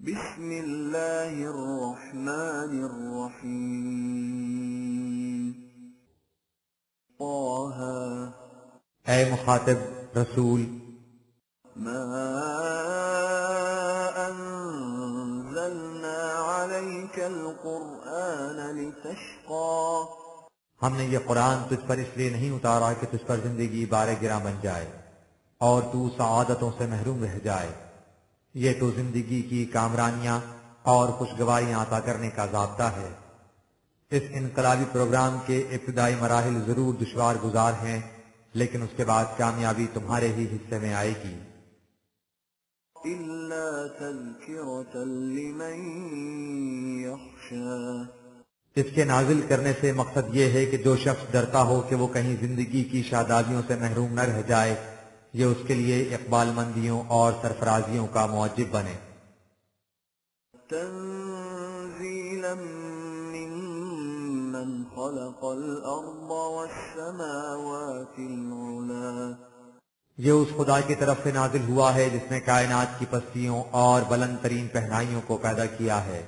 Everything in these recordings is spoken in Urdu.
بسم اللہ الرحمن الرحیم طه اے مخاطب رسول، ما انزلنا عليك القرآن لتشقى ہم نے یہ قرآن تجھ پر اس لیے نہیں اتارا کہ تجھ پر زندگی بار گراں بن جائے اور تو سعادتوں سے محروم رہ جائے۔ یہ تو زندگی کی کامرانیاں اور خوشگواریاں عطا کرنے کا ضابطہ ہے۔ اس انقلابی پروگرام کے ابتدائی مراحل ضرور دشوار گزار ہیں، لیکن اس کے بعد کامیابی تمہارے ہی حصے میں آئے گی۔ إلا تذكرة لمن يخشى اس کے نازل کرنے سے مقصد یہ ہے کہ جو شخص ڈرتا ہو کہ وہ کہیں زندگی کی شادابیوں سے محروم نہ رہ جائے، یہ اس کے لیے اقبال مندیوں اور سرفرازیوں کا موجب بنے۔ تنزيلا ممن خلق الأرض والسماوات العلى یہ اس خدا کی طرف سے نازل ہوا ہے جس نے کائنات کی پستیوں اور بلند ترین پہنائیوں کو پیدا کیا ہے،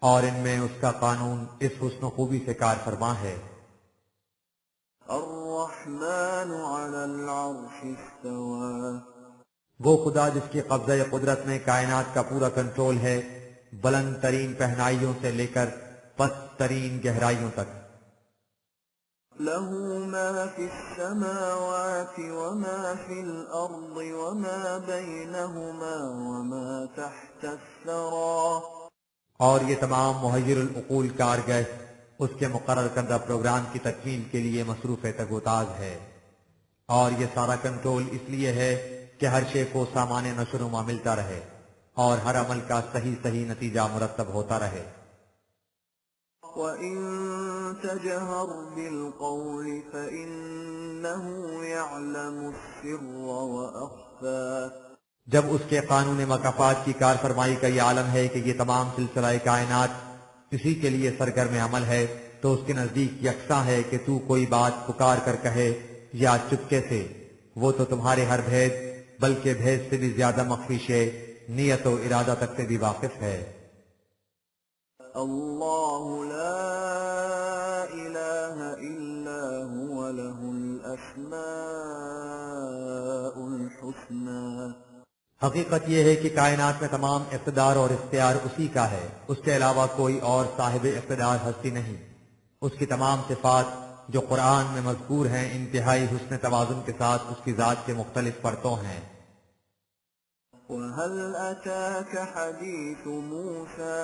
اور ان میں اس کا قانون اس حسن و خوبی سے کار فرما ہے۔ الرحمن على العرش استوى وہ خدا جس کی قبضہ قدرت میں کائنات کا پورا کنٹرول ہے، بلند ترین پہنائیوں سے لے کر پست ترین گہرائیوں تک۔ له ما في السماوات وما في الأرض وما بينهما وما تحت الثرى اور یہ تمام مہیر العقول کارگہ اس کے مقرر کردہ پروگرام کی تکمیل کے لیے مصروف تگوتاز ہے، اور یہ سارا کنٹرول اس لیے ہے کہ ہر شے کو سامان نشو و نما ملتا رہے اور ہر عمل کا صحیح نتیجہ مرتب ہوتا رہے۔ وَإِن تَجْهَرْ بِالْقَوْلِ فَإِنَّهُ يَعْلَمُ السِّرَّ وَأَخْفَى جب اس کے قانون مکافات کی کار فرمائی کا یہ عالم ہے کہ یہ تمام سلسلہ کائنات اسی کے لیے سرگرم عمل ہے، تو اس کے نزدیک یکساں ہے کہ تو کوئی بات پکار کر کہے یا چپکے سے، وہ تو تمہارے ہر بھید بلکہ بھید سے بھی زیادہ مخفی شے، نیت و ارادہ تک سے بھی واقف ہے۔ اللہ لا الہ الا هو له الاسماء الحسنى حقیقت یہ ہے کہ کائنات میں تمام اقتدار اور اختیار اسی کا ہے، اس کے علاوہ کوئی اور صاحب اقتدار ہستی نہیں۔ اس کی تمام صفات جو قرآن میں مذکور ہیں انتہائی حسن توازن کے ساتھ اس کی ذات کے مختلف پرتوں ہیں۔ وَهَلْ أَتَاكَ حَدِيثُ مُوسَى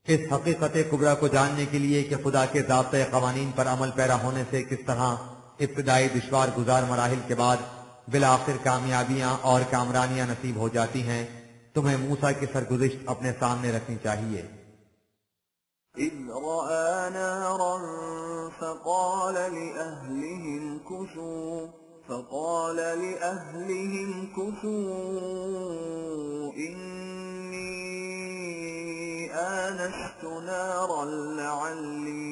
اس حقیقت کبریٰ کو جاننے کے لیے کہ خدا کے ضابطۂ قوانین پر عمل پیرا ہونے سے کس طرح ابتدائی دشوار گزار مراحل کے بعد بالآخر کامیابیاں اور کامرانیاں نصیب ہو جاتی ہیں، تمہیں موسیٰ کی سرگزشت اپنے سامنے رکھنی چاہیے۔ إِذْ رَأَىٰ نَارًا فَقَالَ لِأَهْلِهِمْ كُثُوا إِنِّي آنَسْتُ نَارًا لَعَلِّي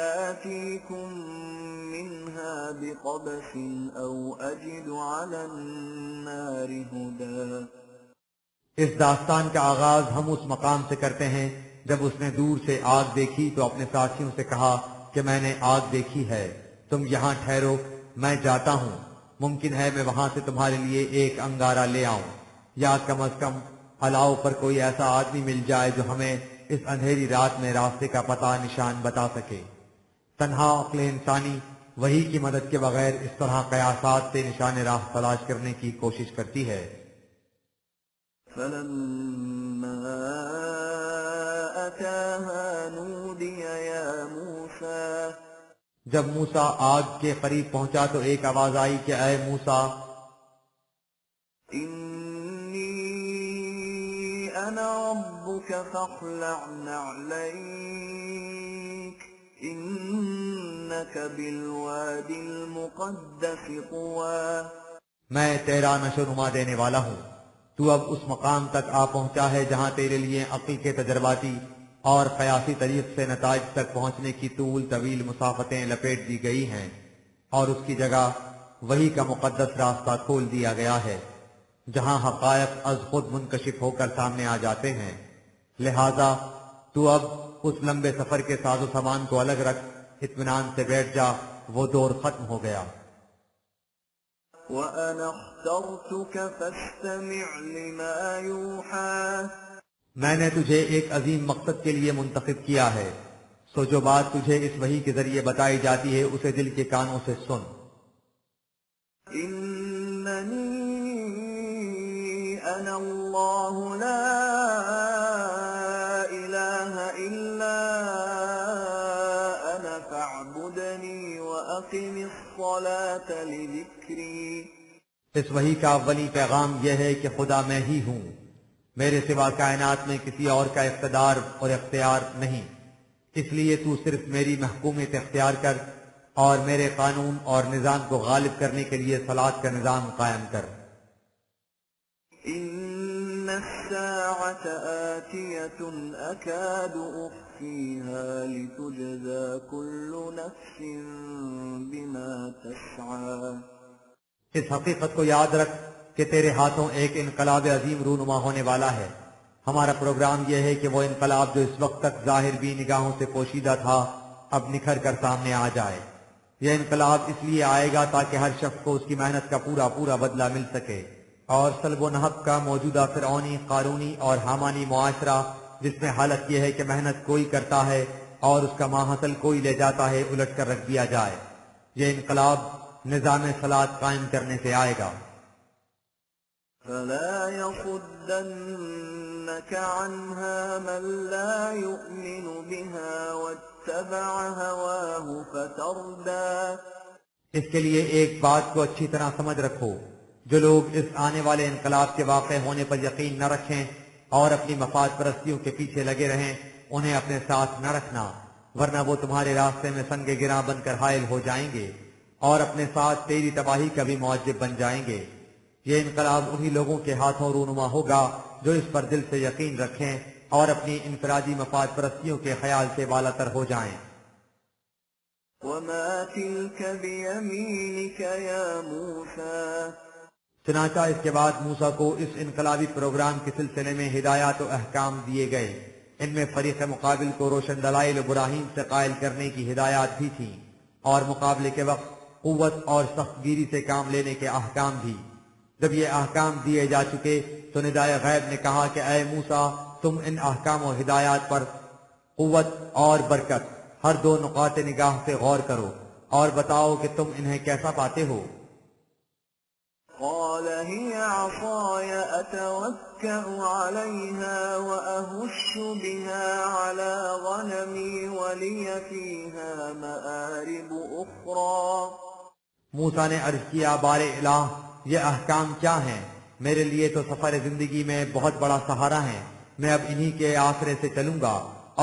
آتِيكُم مِّنْهَا بِقَبَسٍ أَوْ أَجِدُ عَلَى النَّارِ هُدًى اس داستان کا آغاز ہم اس مقام سے کرتے ہیں جب اس نے دور سے آگ دیکھی تو اپنے ساتھیوں سے کہا کہ میں نے آگ دیکھی ہے، تم یہاں ٹھہرو، میں جاتا ہوں، ممکن ہے میں وہاں سے تمہارے لیے ایک انگارہ لے آؤں، یا کم از کم الاؤ پر کوئی ایسا آدمی مل جائے جو ہمیں اس اندھیری رات میں راستے کا پتہ نشان بتا سکے۔ تنہا عقل انسانی وحی کی مدد کے بغیر اس طرح قیاسات سے نشان راہ تلاش کرنے کی کوشش کرتی ہے۔ فَلَمَّا أَتَاهَا نُودِيَ يَا مُوسَىٰ جب موسیٰ آگ کے قریب پہنچا تو ایک آواز آئی کہ اے موسیٰ، إِنِّي أَنَا رَبُّكَ فَاخْلَعْ نَعْلَيْكَ إِنَّكَ بِالْوَادِ الْمُقَدَّسِ طُوًى میں تیرا نشو و نما دینے والا ہوں، تو اب اس مقام تک آ پہنچا ہے جہاں تیرے لیے عقل کے تجرباتی اور قیاسی طریق سے نتائج تک پہنچنے کی طول طویل مسافتیں لپیٹ دی گئی ہیں، اور اس کی جگہ وہی کا مقدس راستہ کھول دیا گیا ہے جہاں حقائق از خود منکشف ہو کر سامنے آ جاتے ہیں۔ لہذا تو اب اس لمبے سفر کے ساز و سامان کو الگ رکھ، اطمینان سے بیٹھ جا، وہ دور ختم ہو گیا۔ وَأَنَا اخْتَرْتُكَ فَاسْتَمِعْ لِمَا يُوحَىٰ۔ میں نے تجھے ایک عظیم مقصد کے لیے منتخب کیا ہے، سو جو بات تجھے اس وحی کے ذریعے بتائی جاتی ہے اسے دل کے کانوں سے سن۔ إِنَّنِي أَنَا اللَّهُ لَا إِلَٰهَ إِلَّا أَنَا فَاعْبُدْنِي وَأَقِمِ الصَّلَاةَ لِذِكْرِي۔ اس وحی کا اولی پیغام یہ ہے کہ خدا میں ہی ہوں، میرے سوا کائنات میں کسی اور کا اقتدار اور اختیار نہیں، اس لیے تو صرف میری محکومیت اختیار کر اور میرے قانون اور نظام کو غالب کرنے کے لیے صلاۃ کا نظام قائم کر۔ إِنَّ السَّاعَةَ آتِيَةٌ أَكَادُ أُخْفِيهَا لِتُجْزَىٰ كُلُّ نَفْسٍ بِمَا تَسْعَىٰ۔ اس حقیقت کو یاد رکھ کہ تیرے ہاتھوں ایک انقلاب عظیم رونما ہونے والا ہے۔ ہمارا پروگرام یہ ہے کہ وہ انقلاب جو اس وقت تک ظاہر بھی نگاہوں سے پوشیدہ تھا اب نکھر کر سامنے آ جائے۔ یہ انقلاب اس لیے آئے گا تاکہ ہر شخص کو اس کی محنت کا پورا پورا بدلہ مل سکے، اور سلب و نہب کا موجودہ فرعونی، قارونی اور حامانی معاشرہ جس میں حالت یہ ہے کہ محنت کوئی کرتا ہے اور اس کا ماحصل کوئی لے جاتا ہے، الٹ کر رکھ دیا جائے۔ یہ انقلاب نظام صلاۃ قائم کرنے سے آئے گا۔ فَلَا يَصُدَّنَّكَ عَنْهَا مَن لَّا يُؤْمِنُ بِهَا وَاتَّبَعَ هَوَاهُ فَتَرْدَىٰ۔ اس کے لیے ایک بات کو اچھی طرح سمجھ رکھو، جو لوگ اس آنے والے انقلاب کے واقع ہونے پر یقین نہ رکھیں اور اپنی مفاد پرستیوں کے پیچھے لگے رہیں، انہیں اپنے ساتھ نہ رکھنا، ورنہ وہ تمہارے راستے میں سنگ گراں بن کر حائل ہو جائیں گے اور اپنے ساتھ تیری تباہی کا بھی موجب بن جائیں گے۔ یہ انقلاب انہی لوگوں کے ہاتھوں رونما ہوگا جو اس پر دل سے یقین رکھیں اور اپنی انفرادی مفاد پرستیوں کے خیال سے بالاتر ہو جائیں۔ وَمَا تِلْكَ بِيَمِينِكَ يَا مُوسَىٰ۔ چنانچہ اس کے بعد موسیٰ کو اس انقلابی پروگرام کے سلسلے میں ہدایات و احکام دیے گئے۔ ان میں فریق مقابل کو روشن دلائل و براہین سے قائل کرنے کی ہدایات بھی تھیں، اور مقابلے کے وقت قوت اور سخت گیری سے کام لینے کے احکام بھی۔ جب یہ احکام دیے جا چکے تو ندائے غیب نے کہا کہ اے موسیٰ، تم ان احکام و ہدایات پر قوت اور برکت ہر دو نقاط نگاہ سے غور کرو اور بتاؤ کہ تم انہیں کیسا پاتے ہو۔ قال هي عصاي أتوكأ عليها وأهش بها على غنمي ولي فيها مآرب أخرى۔ موسیٰ نے عرض کیا بار الہ، یہ احکام کیا ہیں؟ میرے لیے تو سفر زندگی میں بہت بڑا سہارا ہے، میں اب انہی کے آسرے سے چلوں گا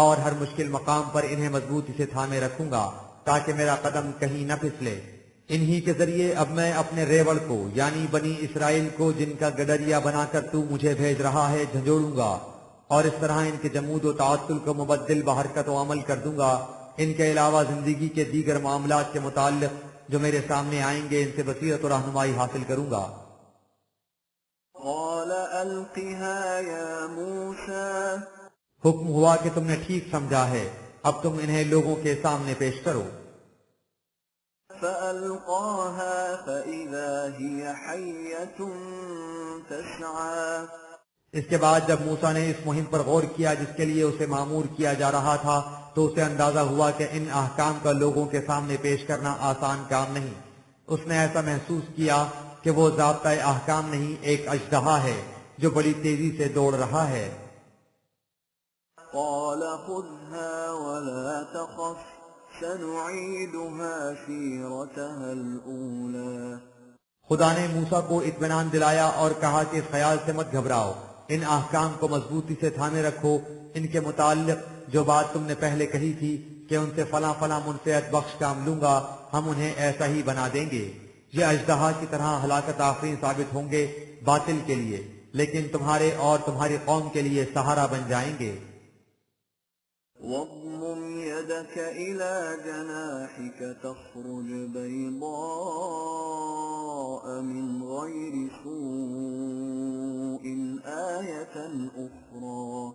اور ہر مشکل مقام پر انہیں مضبوطی سے تھامے رکھوں گا تاکہ میرا قدم کہیں نہ پھسلے۔ انہی کے ذریعے اب میں اپنے ریوڑ کو یعنی بنی اسرائیل کو جن کا گڈریا بنا کر تو مجھے بھیج رہا ہے جھنجھوڑوں گا، اور اس طرح ان کے جمود و تعطل کو مبدل بحرکت و عمل کر دوں گا۔ ان کے علاوہ زندگی کے دیگر معاملات کے متعلق جو میرے سامنے آئیں گے ان سے بصیرت و رہنمائی حاصل کروں گا۔ قال ألقها يا موسى۔ حکم ہوا کہ تم نے ٹھیک سمجھا ہے، اب تم انہیں لوگوں کے سامنے پیش کرو۔ فألقاها فإذا هي حية تسعى۔ اس کے بعد جب موسیٰ نے اس مہم پر غور کیا جس کے لیے اسے مامور کیا جا رہا تھا تو اسے اندازہ ہوا کہ ان احکام کا لوگوں کے سامنے پیش کرنا آسان کام نہیں۔ اس نے ایسا محسوس کیا کہ وہ ضابطۂ احکام نہیں، ایک اژدہا ہے جو بڑی تیزی سے دوڑ رہا ہے۔ قال خذها ولا تخف سنعيدها سيرتها الأولى۔ خدا نے موسیٰ کو اطمینان دلایا اور کہا کہ اس خیال سے مت گھبراؤ، ان احکام کو مضبوطی سے تھامے رکھو، ان کے متعلق جو بات تم نے پہلے کہی تھی کہ ان سے فلاں فلاں منفعت بخش کام لوں گا، ہم انہیں ایسا ہی بنا دیں گے۔ یہ اژدہا کی طرح ہلاکت آفرین ثابت ہوں گے باطل کے لیے، لیکن تمہارے اور تمہاری قوم کے لیے سہارا بن جائیں گے۔ واضمم يدك إلى جناحك تخرج بيضاء من غير سوء آية أخرى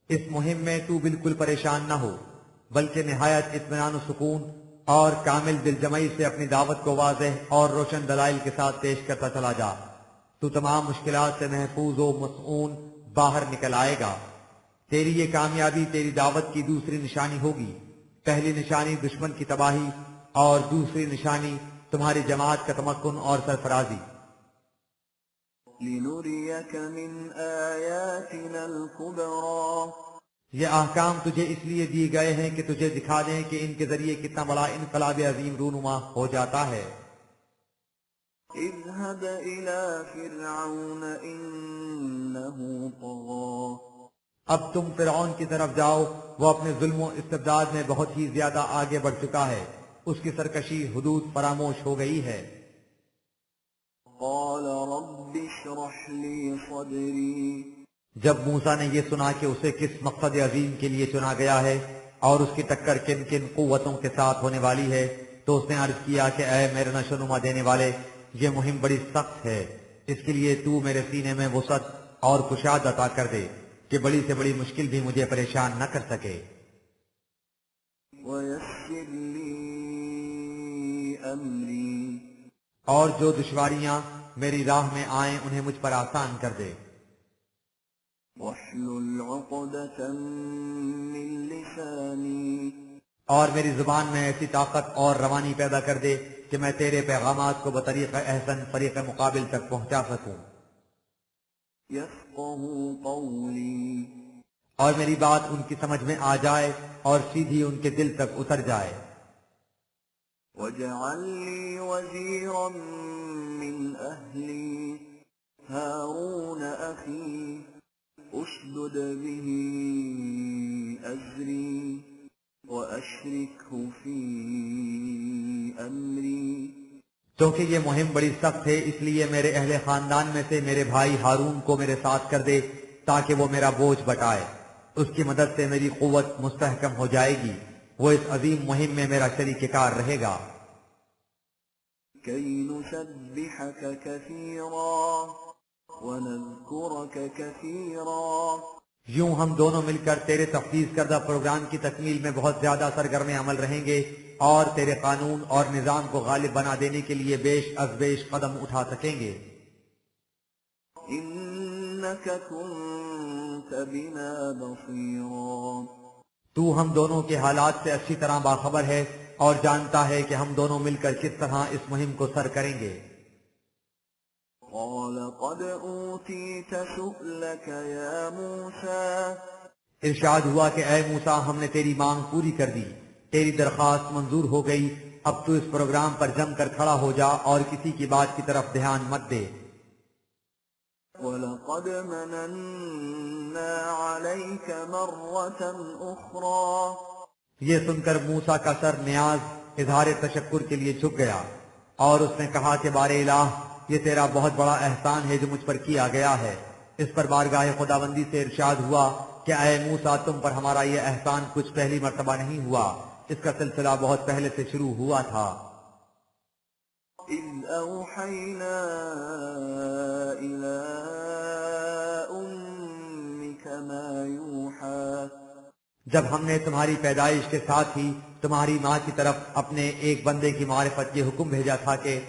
اس مہم میں تو بالکل پریشان نہ ہو، بلکہ نہایت اطمینان و سکون اور کامل دل جمعی سے اپنی دعوت کو واضح اور روشن دلائل کے ساتھ پیش کرتا چلا جا۔ تو تمام مشکلات سے محفوظ و مصون باہر نکل آئے گا۔ تیری یہ کامیابی تیری دعوت کی دوسری نشانی ہوگی۔ پہلی نشانی دشمن کی تباہی اور دوسری نشانی تمہاری جماعت کا تمکن اور سرفرازی۔ لنريك من آياتنا الكبرى یہ احکام تجھے اس لیے دیے گئے ہیں کہ تجھے دکھا دیں کہ ان کے ذریعے کتنا بڑا انقلاب عظیم رونما ہو جاتا ہے۔ اذهب إلى فرعون إنه طغى اب تم فرعون کی طرف جاؤ، وہ اپنے ظلم و استبداد میں بہت ہی زیادہ آگے بڑھ چکا ہے، اس کی سرکشی حدود فراموش ہو گئی ہے۔ قال رب اشرح لي صدري جب موسیٰ نے یہ سنا کہ اسے کس مقصد عظیم کے لیے چنا گیا ہے اور اس کی ٹکر کن کن قوتوں کے ساتھ ہونے والی ہے، تو اس نے عرض کیا کہ اے میرے نشوونما دینے والے، یہ مہم بڑی سخت ہے، اس کے لیے تو میرے سینے میں وسعت اور کشاد عطا کر دے کہ بڑی سے بڑی مشکل بھی مجھے پریشان نہ کر سکے۔ ويسر لي أمري اور جو دشواریاں میری راہ میں آئیں انہیں مجھ پر آسان کر دے۔ واحلل عقدة من لساني اور میری زبان میں ایسی طاقت اور روانی پیدا کر دے کہ میں تیرے پیغامات کو بطریق احسن فریق مقابل تک پہنچا سکوں، يفقهوا قولي اور میری بات ان کی سمجھ میں آ جائے اور سیدھی ان کے دل تک اتر جائے۔ واجعل لي وزيرا من أهلي هارون أخي أشدد به أزري وأشركه في أمري کیونکہ یہ مہم بڑی سخت ہے، اس لیے میرے اہل خاندان میں سے میرے بھائی ہارون کو میرے ساتھ کر دے تاکہ وہ میرا بوجھ بٹائے، اس کی مدد سے میری قوت مستحکم ہو جائے گی، وہ اس عظیم مہم میں میرا شریک کار رہے گا۔ كي نسبحك كثيرا ونذكرك كثيرا یوں ہم دونوں مل کر تیرے تفویض کردہ پروگرام کی تکمیل میں بہت زیادہ سرگرم عمل رہیں گے اور تیرے قانون اور نظام کو غالب بنا دینے کے لیے بیش از بیش قدم اٹھا سکیں گے۔ إنك كنت بنا بصيرا تو ہم دونوں کے حالات سے اچھی طرح باخبر ہے اور جانتا ہے کہ ہم دونوں مل کر کس طرح اس مہم کو سر کریں گے۔ قال قد أوتيت سؤلك يا موسى ارشاد ہوا کہ اے موسیٰ، ہم نے تیری مانگ پوری کر دی، تیری درخواست منظور ہو گئی، اب تو اس پروگرام پر جم کر کھڑا ہو جا اور کسی کی بات کی طرف دھیان مت دے۔ وَلَقَدْ مَنَنَّا عَلَيْكَ مَرَّةً أُخْرَى یہ سن کر موسیٰ کا سر نیاز اظہار تشکر کے لیے جھک گیا اور اس نے کہا کہ بار الہ، یہ تیرا بہت بڑا احسان ہے جو مجھ پر کیا گیا ہے۔ اس پر بارگاہ خداوندی سے ارشاد ہوا کہ اے موسیٰ، تم پر ہمارا یہ احسان کچھ پہلی مرتبہ نہیں ہوا، اس کا سلسلہ بہت پہلے سے شروع ہوا تھا۔ إِذْ أَوْحَيْنَا إِلَىٰ أُمِّكَ مَا يُوحَىٰ جب ہم نے تمہاری پیدائش کے ساتھ ہی تمہاری ماں کی طرف اپنے ایک بندے کی معرفت یہ حکم بھیجا تھا کہ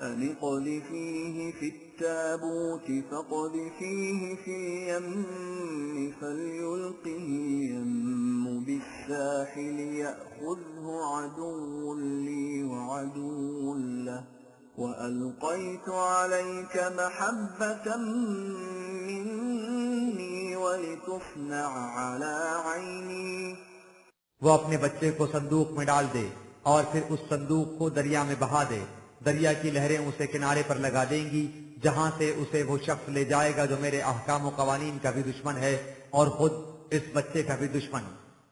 أَنِ اقْذِفِيهِ فِي التَّابُوتِ فَاقْذِفِيهِ فِي الْيَمِّ فَلْيُلْقِهِ الْيَمُّ بِالسَّاحِلِ يَأْخُذْهُ عَدُوٌّ لِّي وَعَدُوٌّ لَّهُ وَأَلْقَيْتُ عَلَيْكَ مَحَبَّةً مِّنِّي وَلِتُصْنَعَ عَلَىٰ عَيْنِي وہ اپنے بچے کو صندوق میں ڈال دے اور پھر اس صندوق کو دریا میں بہا دے، دریا کی لہریں اسے کنارے پر لگا دیں گی، جہاں سے اسے وہ شخص لے جائے گا جو میرے احکام و قوانین کا بھی دشمن ہے اور خود اس بچے کا بھی دشمن۔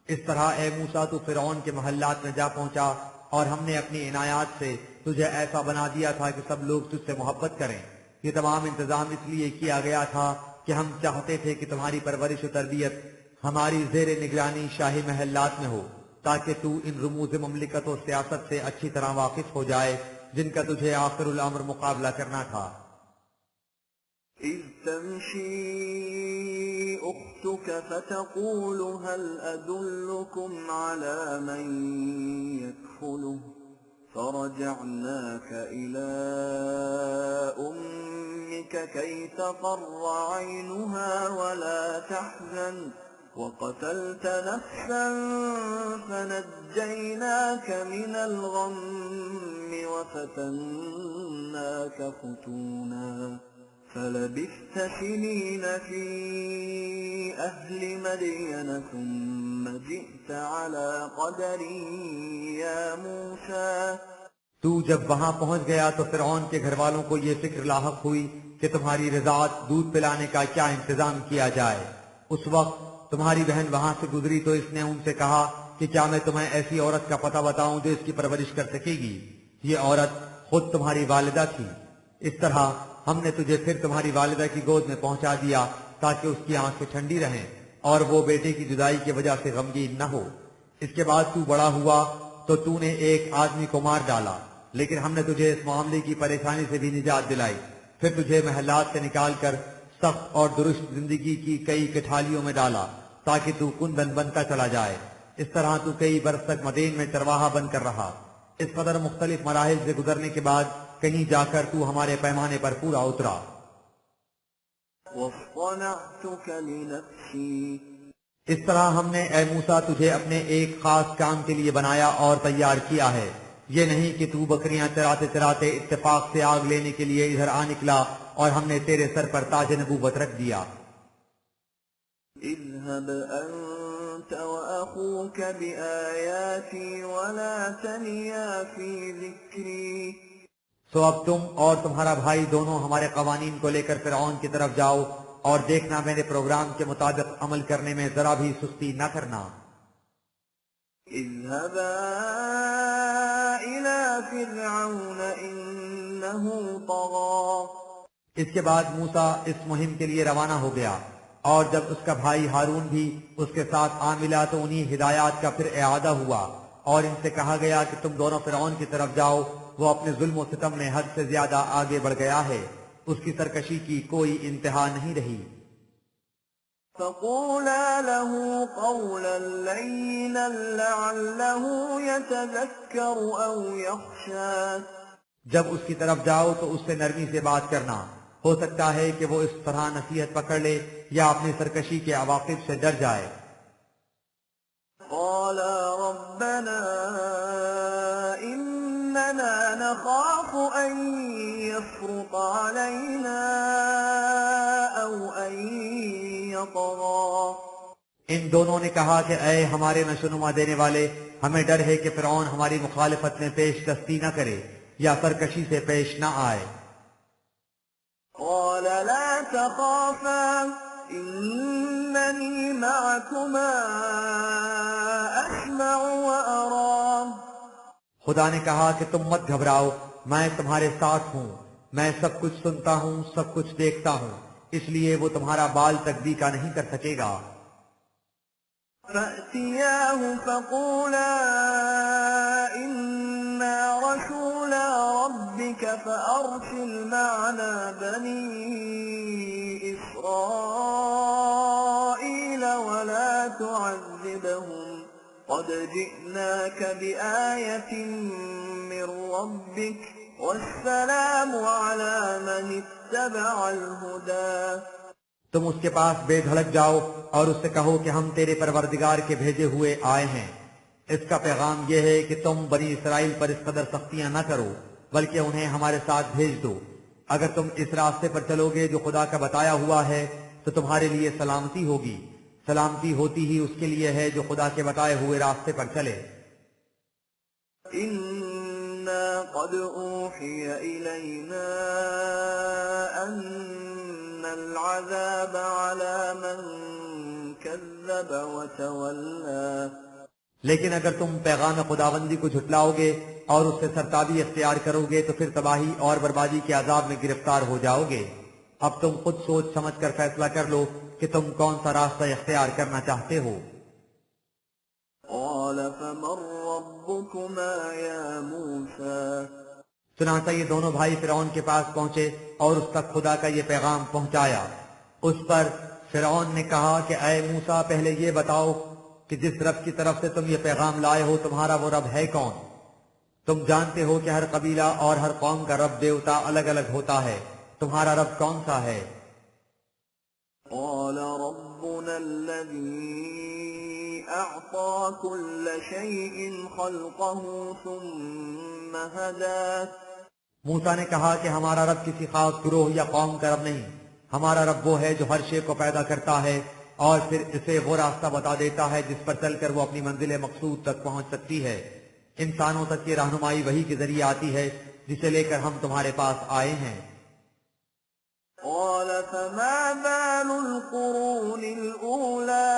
اس طرح اے موسیٰ، تو فرعون کے محلات میں جا پہنچا اور ہم نے اپنی عنایات سے تجھے ایسا بنا دیا تھا کہ سب لوگ تجھ سے محبت کریں۔ یہ تمام انتظام اس لیے کیا گیا تھا کہ ہم چاہتے تھے کہ تمہاری پرورش و تربیت ہماری زیر نگرانی شاہی محلات میں ہو تاکہ تو ان رموز مملکت و سیاست سے اچھی طرح واقف ہو جائے جن کا تجھے آخر الامر مقابلہ کرنا تھا۔ إذ تمشي أختك فتقول هل أدلكم على من يكفله فرجعناك إلى أمك كي تقر عينها ولا تحزن وقتلت نفسا فنجيناك من الغم وفتناك فتونا فلبثت سنين في أهل مدين ثم جئت على قدر يا موسى۔ تو جب وہاں پہنچ گیا تو فرعون کے گھر والوں کو یہ فکر لاحق ہوئی کہ تمہاری رضاعت دودھ پلانے کا کیا انتظام کیا جائے۔ اس وقت تمہاری بہن وہاں سے گزری تو اس نے ان سے کہا کہ کیا میں تمہیں ایسی عورت کا پتہ بتاؤں جو اس کی پرورش کر سکے گی؟ یہ عورت خود تمہاری والدہ تھی۔ اس طرح ہم نے تجھے پھر تمہاری والدہ کی گود میں پہنچا دیا تاکہ اس کی آنکھیں ٹھنڈی رہیں اور وہ بیٹے کی جدائی کی وجہ سے غمگین نہ ہو۔ اس کے بعد تو بڑا ہوا تو تو نے ایک آدمی کو مار ڈالا، لیکن ہم نے تجھے اس معاملے کی پریشانی سے بھی نجات دلائی۔ پھر تجھے محلات سے نکال کر سخت اور درست زندگی کی کئی کٹھالیوں میں ڈالا تاکہ تو کندن بنتا چلا جائے۔ اس طرح تو کئی برس تک مدین میں چرواہا بن کر رہا۔ اس قدر مختلف مراحل سے گزرنے کے بعد کہیں جا کر تو ہمارے پیمانے پر پورا اترا۔ وَاصْطَنَعْتُكَ لِنَفْسِي، اس طرح ہم نے اے موسیٰ تجھے اپنے ایک خاص کام کے لیے بنایا اور تیار کیا ہے۔ یہ نہیں کہ تو بکریاں چراتے چراتے اتفاق سے آگ لینے کے لیے ادھر آ نکلا اور ہم نے تیرے سر پر تاج نبوت رکھ دیا۔ اذهب أنت وأخوك بآياتي ولا تنيا في ذكري۔ سو اب تم اور تمہارا بھائی دونوں ہمارے قوانین کو لے کر فرعون کی طرف جاؤ اور دیکھنا میرے پروگرام کے مطابق عمل کرنے میں ذرا بھی سستی نہ کرنا۔ اذهبا إلى فرعون إنه طغى۔ اس کے بعد موسیٰ اس مہم کے لیے روانہ ہو گیا، اور جب اس کا بھائی ہارون بھی اس کے ساتھ آ ملا تو انہی ہدایات کا پھر اعادہ ہوا اور ان سے کہا گیا کہ تم دونوں فرعون کی طرف جاؤ، وہ اپنے ظلم و ستم میں حد سے زیادہ آگے بڑھ گیا ہے، اس کی سرکشی کی کوئی انتہا نہیں رہی۔ فقولا له قولا لينا لعله يتذكر أو يخشى۔ جب اس کی طرف جاؤ تو اس سے نرمی سے بات کرنا، ہو سکتا ہے کہ وہ اس طرح نصیحت پکڑ لے یا اپنی سرکشی کے عواقب سے ڈر جائے۔ قالا ربنا إننا نخاف أن يفرط علينا أو أن يطغى۔ ان دونوں نے کہا کہ اے ہمارے نشوونما دینے والے، ہمیں ڈر ہے کہ فرعون ہماری مخالفت میں پیش دستی نہ کرے یا سرکشی سے پیش نہ آئے۔ قال لا تخافا إنني معكما أسمع وأرى۔ خدا نے کہا کہ تم مت گھبراؤ، میں تمہارے ساتھ ہوں، میں سب کچھ سنتا ہوں، سب کچھ دیکھتا ہوں، اس لیے وہ تمہارا بال تک بھی کا نہیں کر سکے گا۔ فأتياه فقولا إنا رسول ربك فأرسل معنا بني إسرائيل ولا تعذبهم قد جئناك بآية من ربك والسلام على من اتبع الهدى۔ تم اس کے پاس بے دھڑک جاؤ اور اس سے کہو کہ ہم تیرے پروردگار کے بھیجے ہوئے آئے ہیں۔ اس کا پیغام یہ ہے کہ تم بنی اسرائیل پر اس قدر سختیاں نہ کرو بلکہ انہیں ہمارے ساتھ بھیج دو۔ اگر تم اس راستے پر چلو گے جو خدا کا بتایا ہوا ہے تو تمہارے لیے سلامتی ہوگی، سلامتی ہوتی ہی اس کے لیے ہے جو خدا کے بتائے ہوئے راستے پر چلے۔ إنا قد أوحي إلينا أن العذاب على من كذب وتولى۔ لیکن اگر تم پیغام خداوندی کو جھٹلاؤ گے اور اس سے سرتابی اختیار کرو گے تو پھر تباہی اور بربادی کے عذاب میں گرفتار ہو جاؤ گے۔ اب تم خود سوچ سمجھ کر فیصلہ کر لو کہ تم کون سا راستہ اختیار کرنا چاہتے ہو۔ قال فمن ربكما يا موسى چنانچہ یہ دونوں بھائی فرعون کے پاس پہنچے اور اس تک خدا کا یہ پیغام پہنچایا۔ اس پر فرعون نے کہا کہ اے موسیٰ، پہلے یہ بتاؤ کہ جس رب کی طرف سے تم یہ پیغام لائے ہو تمہارا وہ رب ہے کون؟ تم جانتے ہو کہ ہر قبیلہ اور ہر قوم کا رب دیوتا الگ الگ ہوتا ہے، تمہارا رب کون سا ہے؟ قال ربنا الذي أعطى كل شيء خلقه ثم هدى موسیٰ نے کہا کہ ہمارا رب کسی خاص گروہ یا قوم کا رب نہیں، ہمارا رب وہ ہے جو ہر شے کو پیدا کرتا ہے اور پھر اسے وہ راستہ بتا دیتا ہے جس پر چل کر وہ اپنی منزل مقصود تک پہنچ سکتی ہے۔ انسانوں تک یہ رہنمائی وحی کے ذریعے آتی ہے جسے لے کر ہم تمہارے پاس آئے ہیں۔ قال فما بال القرون الأولى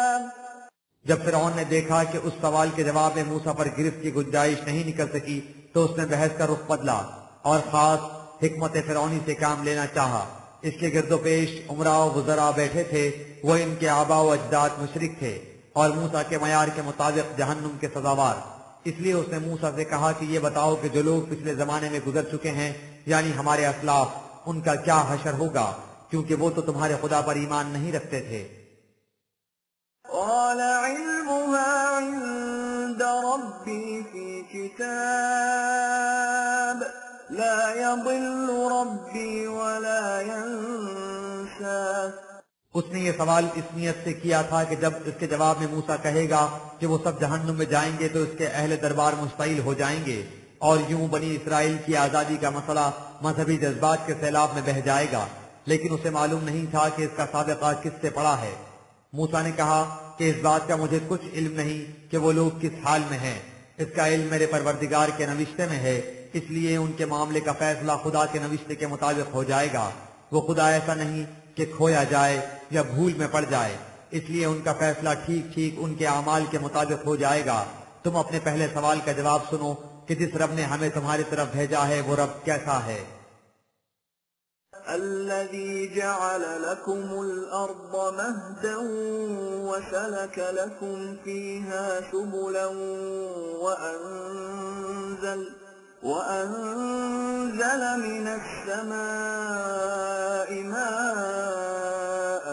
جب فرعون نے دیکھا کہ اس سوال کے جواب میں موسیٰ پر گرفت کی گنجائش نہیں نکل سکی تو اس نے بحث کا رخ بدلا اور خاص حکمت فرعونی سے کام لینا چاہا۔ اس کے گرد و پیش عمراء و وزراء بیٹھے تھے، وہ ان کے آباء و اجداد مشرک تھے اور موسیٰ کے معیار کے مطابق جہنم کے سزاوار۔ اس لیے اس نے موسیٰ سے کہا کہ یہ بتاؤ کہ جو لوگ پچھلے زمانے میں گزر چکے ہیں یعنی ہمارے اسلاف، ان کا کیا حشر ہوگا، کیونکہ وہ تو تمہارے خدا پر ایمان نہیں رکھتے تھے۔ قال علمها عند ربي في كتاب لا يضل ربي ولا ينسى اس نے یہ سوال اس نیت سے کیا تھا کہ جب اس کے جواب میں موسیٰ کہے گا کہ وہ سب جہنم میں جائیں گے تو اس کے اہل دربار مشتعل ہو جائیں گے اور یوں بنی اسرائیل کی آزادی کا مسئلہ مذہبی جذبات کے سیلاب میں بہہ جائے گا، لیکن اسے معلوم نہیں تھا کہ اس کا سابقہ کس سے پڑا ہے۔ موسیٰ نے کہا کہ اس بات کا مجھے کچھ علم نہیں کہ وہ لوگ کس حال میں ہیں، اس کا علم میرے پروردگار کے نوشتے میں ہے، اس لیے ان کے معاملے کا فیصلہ خدا کے نوشتے کے مطابق ہو جائے گا۔ وہ خدا ایسا نہیں کہ کھویا جائے یا بھول میں پڑ جائے، اس لیے ان کا فیصلہ ٹھیک ٹھیک ان کے اعمال کے مطابق ہو جائے گا۔ تم اپنے پہلے سوال کا جواب سنو کہ جس رب نے ہمیں تمہاری طرف بھیجا ہے وہ رب کیسا ہے؟ الذي جعل لكم الأرض مهدا وسلك لكم فيها سبلا وأنزل من السماء ماء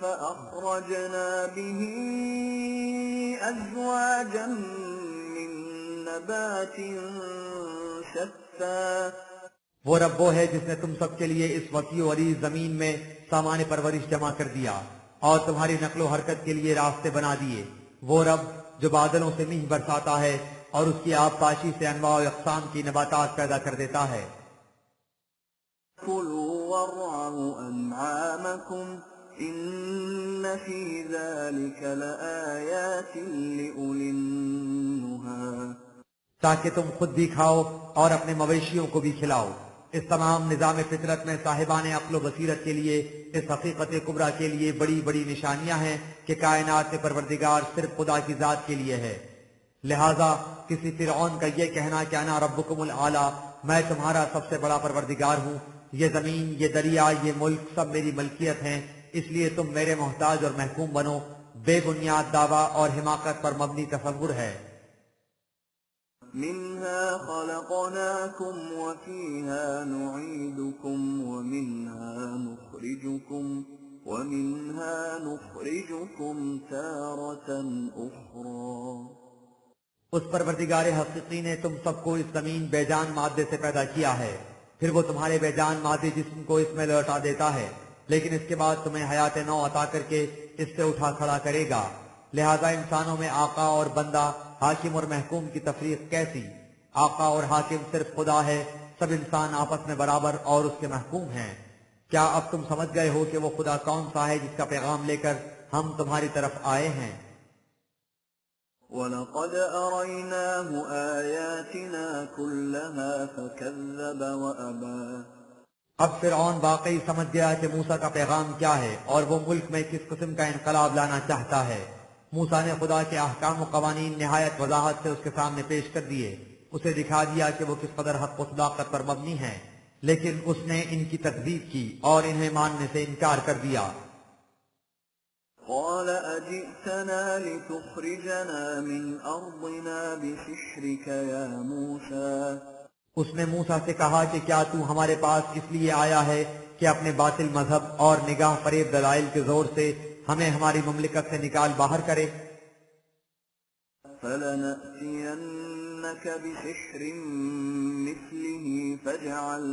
فأخرجنا به أزواجا من نبات شتى وہ رب وہ ہے جس نے تم سب کے لیے اس وسیع و عریض زمین میں سامان پرورش جمع کر دیا اور تمہاری نقل و حرکت کے لیے راستے بنا دیے۔ وہ رب جو بادلوں سے میہ برساتا ہے اور اس کی آبپاشی سے انواع و اقسام کی نباتات پیدا کر دیتا ہے۔ كلوا وارعوا أنعامكم إن في ذلك لآيات لأولي النهى تاکہ تم خود بھی کھاؤ اور اپنے مویشیوں کو بھی کھلاؤ۔ اس تمام نظام فطرت میں صاحبان عقل و بصیرت کے لیے اس حقیقت کبریٰ کے لیے بڑی بڑی نشانیاں ہیں کہ کائنات کے پروردگار صرف خدا کی ذات کے لیے ہے۔ لہذا کسی فرعون کا یہ کہنا کہ انا ربکم الاعلی، میں تمہارا سب سے بڑا پروردگار ہوں، یہ زمین، یہ دریا، یہ ملک سب میری ملکیت ہیں، اس لیے تم میرے محتاج اور محکوم بنو، بے بنیاد دعویٰ اور حماقت پر مبنی تصور ہے۔ منها خلقناكم وفيها نعيدكم ومنها نخرجكم تارة أخرى اس پروردگار حقیقی نے تم سب کو اس زمین بے جان مادے سے پیدا کیا ہے، پھر وہ تمہارے بے جان مادے جسم کو اس میں لوٹا دیتا ہے، لیکن اس کے بعد تمہیں حیات نو عطا کر کے اس سے اٹھا کھڑا کرے گا۔ لہذا انسانوں میں آقا اور بندہ، حاکم اور محکوم کی تفریق کیسی؟ آقا اور حاکم صرف خدا ہے، سب انسان آپس میں برابر اور اس کے محکوم ہیں۔ کیا اب تم سمجھ گئے ہو کہ وہ خدا کون سا ہے جس کا پیغام لے کر ہم تمہاری طرف آئے ہیں؟ وَلَقَدْ أَرَيْنَاهُ آيَاتِنَا كُلَّهَا فَكَذَّبَ وَأَبَى اب فرعون واقعی سمجھ گیا کہ موسیٰ کا پیغام کیا ہے اور وہ ملک میں کس قسم کا انقلاب لانا چاہتا ہے۔ موسیٰ نے خدا کے احکام و قوانین نہایت وضاحت سے اس کے سامنے پیش کر دیے، اسے دکھا دیا کہ وہ کس قدر حق و صداقت پر مبنی ہیں، لیکن اس نے ان کی تکذیب کی اور انہیں ماننے سے انکار کر دیا۔ قال أجئتنا لتخرجنا من أرضنا بسحرك يا موسى اس نے موسیٰ سے کہا کہ کیا تو ہمارے پاس اس لیے آیا ہے کہ اپنے باطل مذہب اور نگاہ فریب دلائل کے زور سے ہمیں ہماری مملکت سے نکال باہر کرے؟ فلنأتينك بسحر مثله فاجعل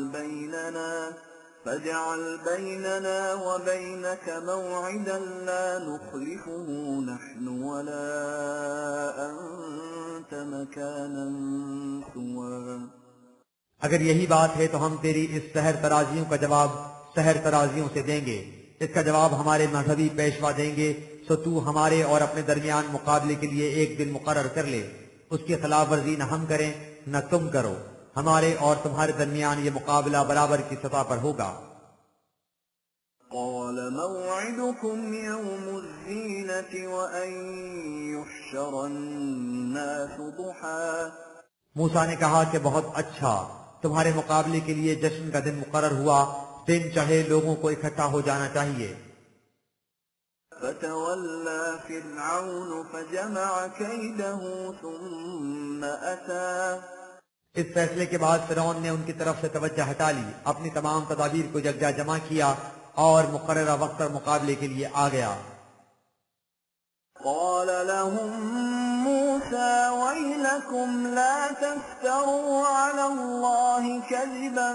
بيننا وبينك موعدا لا نخلفه نحن ولا أنت مكانا سوى اگر یہی بات ہے تو ہم تیری اس سحر ترازیوں کا جواب سحر ترازیوں سے دیں گے، اس کا جواب ہمارے مذہبی پیشوا دیں گے، سو تو ہمارے اور اپنے درمیان مقابلے کے لیے ایک دن مقرر کر لے، اس کی خلاف ورزی نہ ہم کریں نہ تم کرو، ہمارے اور تمہارے درمیان یہ مقابلہ برابر کی سطح پر ہوگا۔ قال موعدكم يوم الزينة وأن يحشر الناس ضحى موسیٰ نے کہا کہ بہت اچھا، تمہارے مقابلے کے لیے جشن کا دن مقرر ہوا، دن چڑھے لوگوں کو اکٹھا ہو جانا چاہیے۔ فتولى فرعون فجمع كيده ثم أتى اس فیصلے کے بعد فرعون نے ان کی طرف سے توجہ ہٹا لی، اپنی تمام تدابیر کو یکجا جمع کیا اور مقررہ وقت پر مقابلے کے لیے آ گیا۔ قال لهم موسى ويلكم لا تفتروا على الله كذبا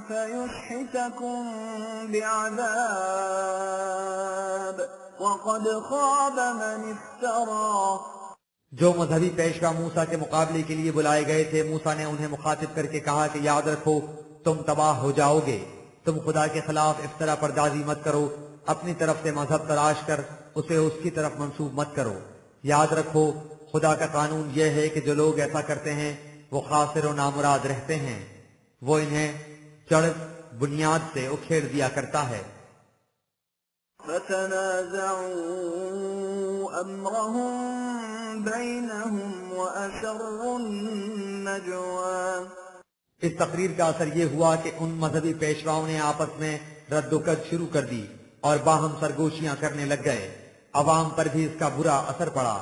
فيسحتكم بعذاب وقد خاب من افترى جو مذہبی پیشوا موسیٰ کے مقابلے کے لیے بلائے گئے تھے، موسیٰ نے انہیں مخاطب کر کے کہا کہ یاد رکھو تم تباہ ہو جاؤ گے، تم خدا کے خلاف افطرا پردازی مت کرو، اپنی طرف سے مذہب تلاش کر اسے اس کی طرف منسوب مت کرو۔ یاد رکھو خدا کا قانون یہ ہے کہ جو لوگ ایسا کرتے ہیں وہ خاسر و نامراد رہتے ہیں، وہ انہیں جڑ بنیاد سے اکھیڑ دیا کرتا ہے۔ فتنازعوا أمرهم بينهم وأسروا النجوى اس تقریر کا اثر یہ ہوا کہ ان مذہبی پیشواؤں نے آپس میں رد و کد شروع کر دی اور باہم سرگوشیاں کرنے لگ گئے، عوام پر بھی اس کا برا اثر پڑا۔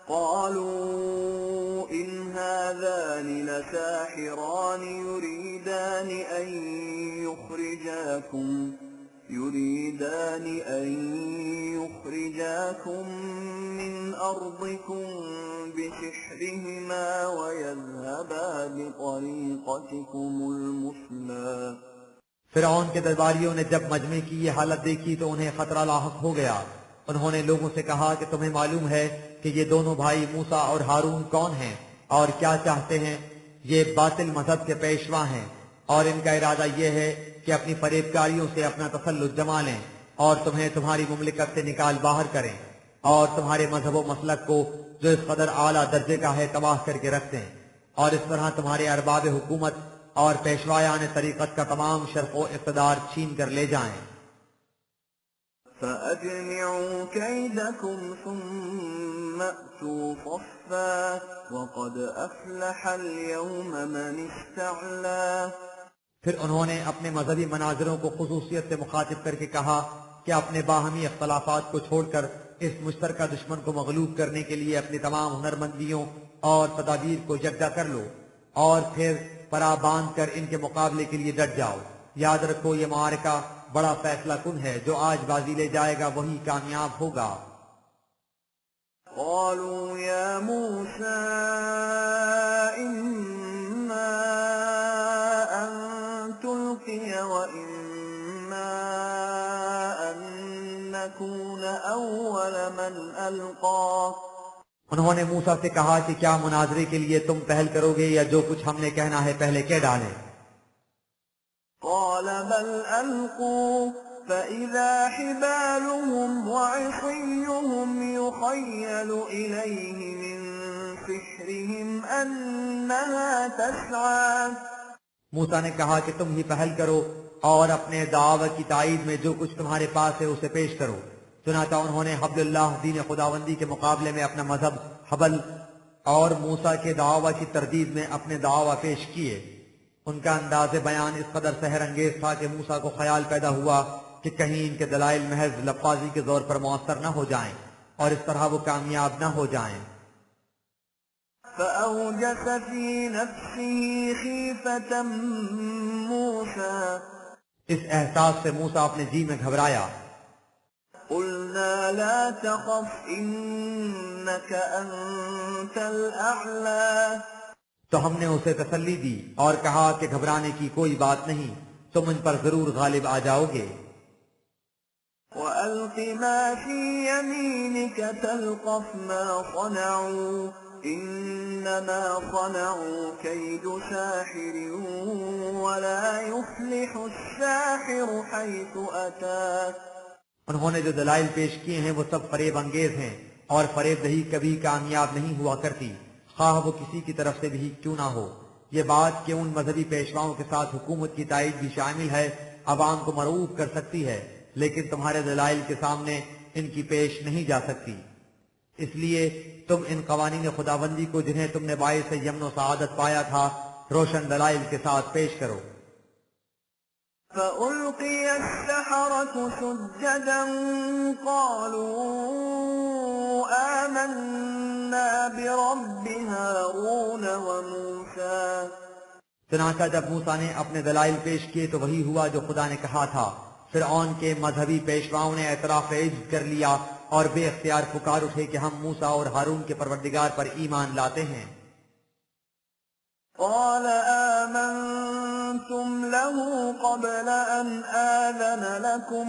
قالوا إن هذان لساحران يريدان أن يخرجاكم من أرضكم بسحرهما ويذهبا بطريقتكم المثلى فرعون کے درباریوں نے جب مجمع کی یہ حالت دیکھی تو انہیں خطرہ لاحق ہو گیا، انہوں نے لوگوں سے کہا کہ تمہیں معلوم ہے کہ یہ دونوں بھائی موسیٰ اور ہارون کون ہیں اور کیا چاہتے ہیں؟ یہ باطل مذہب کے پیشوا ہیں اور ان کا ارادہ یہ ہے کہ اپنی فریبکاریوں سے اپنا تسلط جما لیں اور تمہیں تمہاری مملکت سے نکال باہر کریں اور تمہارے مذہب و مسلک کو جو اس قدر اعلیٰ درجے کا ہے تباہ کر کے رکھ دیں، اور اس طرح تمہارے ارباب حکومت اور پیشوایان طریقت کا تمام شرف و اقتدار چھین کر لے جائیں۔ فأجمعوا كيدكم ثم أتوا صفا وقد أفلح اليوم من استعلى پھر انہوں نے اپنے مذہبی مناظروں کو خصوصیت سے مخاطب کر کے کہا کہ اپنے باہمی اختلافات کو چھوڑ کر اس مشترکہ دشمن کو مغلوب کرنے کے لیے اپنی تمام ہنرمندیوں اور تدابیر کو یکجا کر لو اور پھر پرا باندھ کر ان کے مقابلے کے لیے ڈٹ جاؤ۔ یاد رکھو یہ معرکہ بڑا فیصلہ کن ہے، جو آج بازی لے جائے گا وہی کامیاب ہوگا۔ قالوا يا موسى إما أن تلقي وإما أن نكون أول من ألقى انہوں نے موسیٰ سے کہا کہ کیا مناظرے کے لیے تم پہل کرو گے یا جو کچھ ہم نے کہنا ہے پہلے کہہ ڈالیں؟ قال بل ألقوا فإذا حبالهم وعصيهم يخيل إليه من سحرهم أنها تسعى موسیٰ نے کہا کہ تم ہی پہل کرو اور اپنے دعوت کی تائید میں جو کچھ تمہارے پاس ہے اسے پیش کرو۔ چنانچہ انہوں نے حبل اللہ دین خداوندی کے مقابلے میں اپنا مذہب حبل اور موسیٰ کے دعوی کی تردید میں اپنے دعوی پیش کیے۔ ان کا انداز بیان اس قدر سحر انگیز تھا کہ موسیٰ کو خیال پیدا ہوا کہ کہیں ان کے دلائل محض لفاظی کے زور پر مؤثر نہ ہو جائیں اور اس طرح وہ کامیاب نہ ہو جائیں۔ فأوجس في نفسه خيفة موسى اس احساس سے موسیٰ اپنے جی میں گھبرایا۔ قلنا لا تخف إنك أنت الأعلى تو ہم نے اسے تسلی دی اور کہا کہ گھبرانے کی کوئی بات نہیں، تم ان پر ضرور غالب آ جاؤ گے۔ وألق ما في يمينك تلقف ما صنعوا إنما صنعوا كيد ساحر ولا يفلح الساحر حيث أتى۔ انہوں نے جو دلائل پیش کیے ہیں وہ سب فریب انگیز ہیں، اور فریب دہی کبھی کامیاب نہیں ہوا کرتی، خواہ وہ کسی کی طرف سے بھی کیوں نہ ہو۔ یہ بات کہ ان مذہبی پیشواؤں کے ساتھ حکومت کی تائید بھی شامل ہے عوام کو مرعوب کر سکتی ہے، لیکن تمہارے دلائل کے سامنے ان کی پیش نہیں جا سکتی۔ اس لیے تم ان قوانین خداوندی کو جنہیں تم نے باعث یمن و سعادت پایا تھا روشن دلائل کے ساتھ پیش کرو۔ فألقي السحرة سجدا قالوا آمنا برب هارون وموسى۔ چنانچہ جب موسیٰ نے اپنے دلائل پیش کیے تو وہی ہوا جو خدا نے کہا تھا۔ فرعون کے مذہبی پیشواؤں نے اعتراف عجز کر لیا اور بے اختیار پکار اٹھے کہ ہم موسیٰ اور ہارون کے پروردگار پر ایمان لاتے ہیں۔ قال آمنتم له قبل أن آذن لكم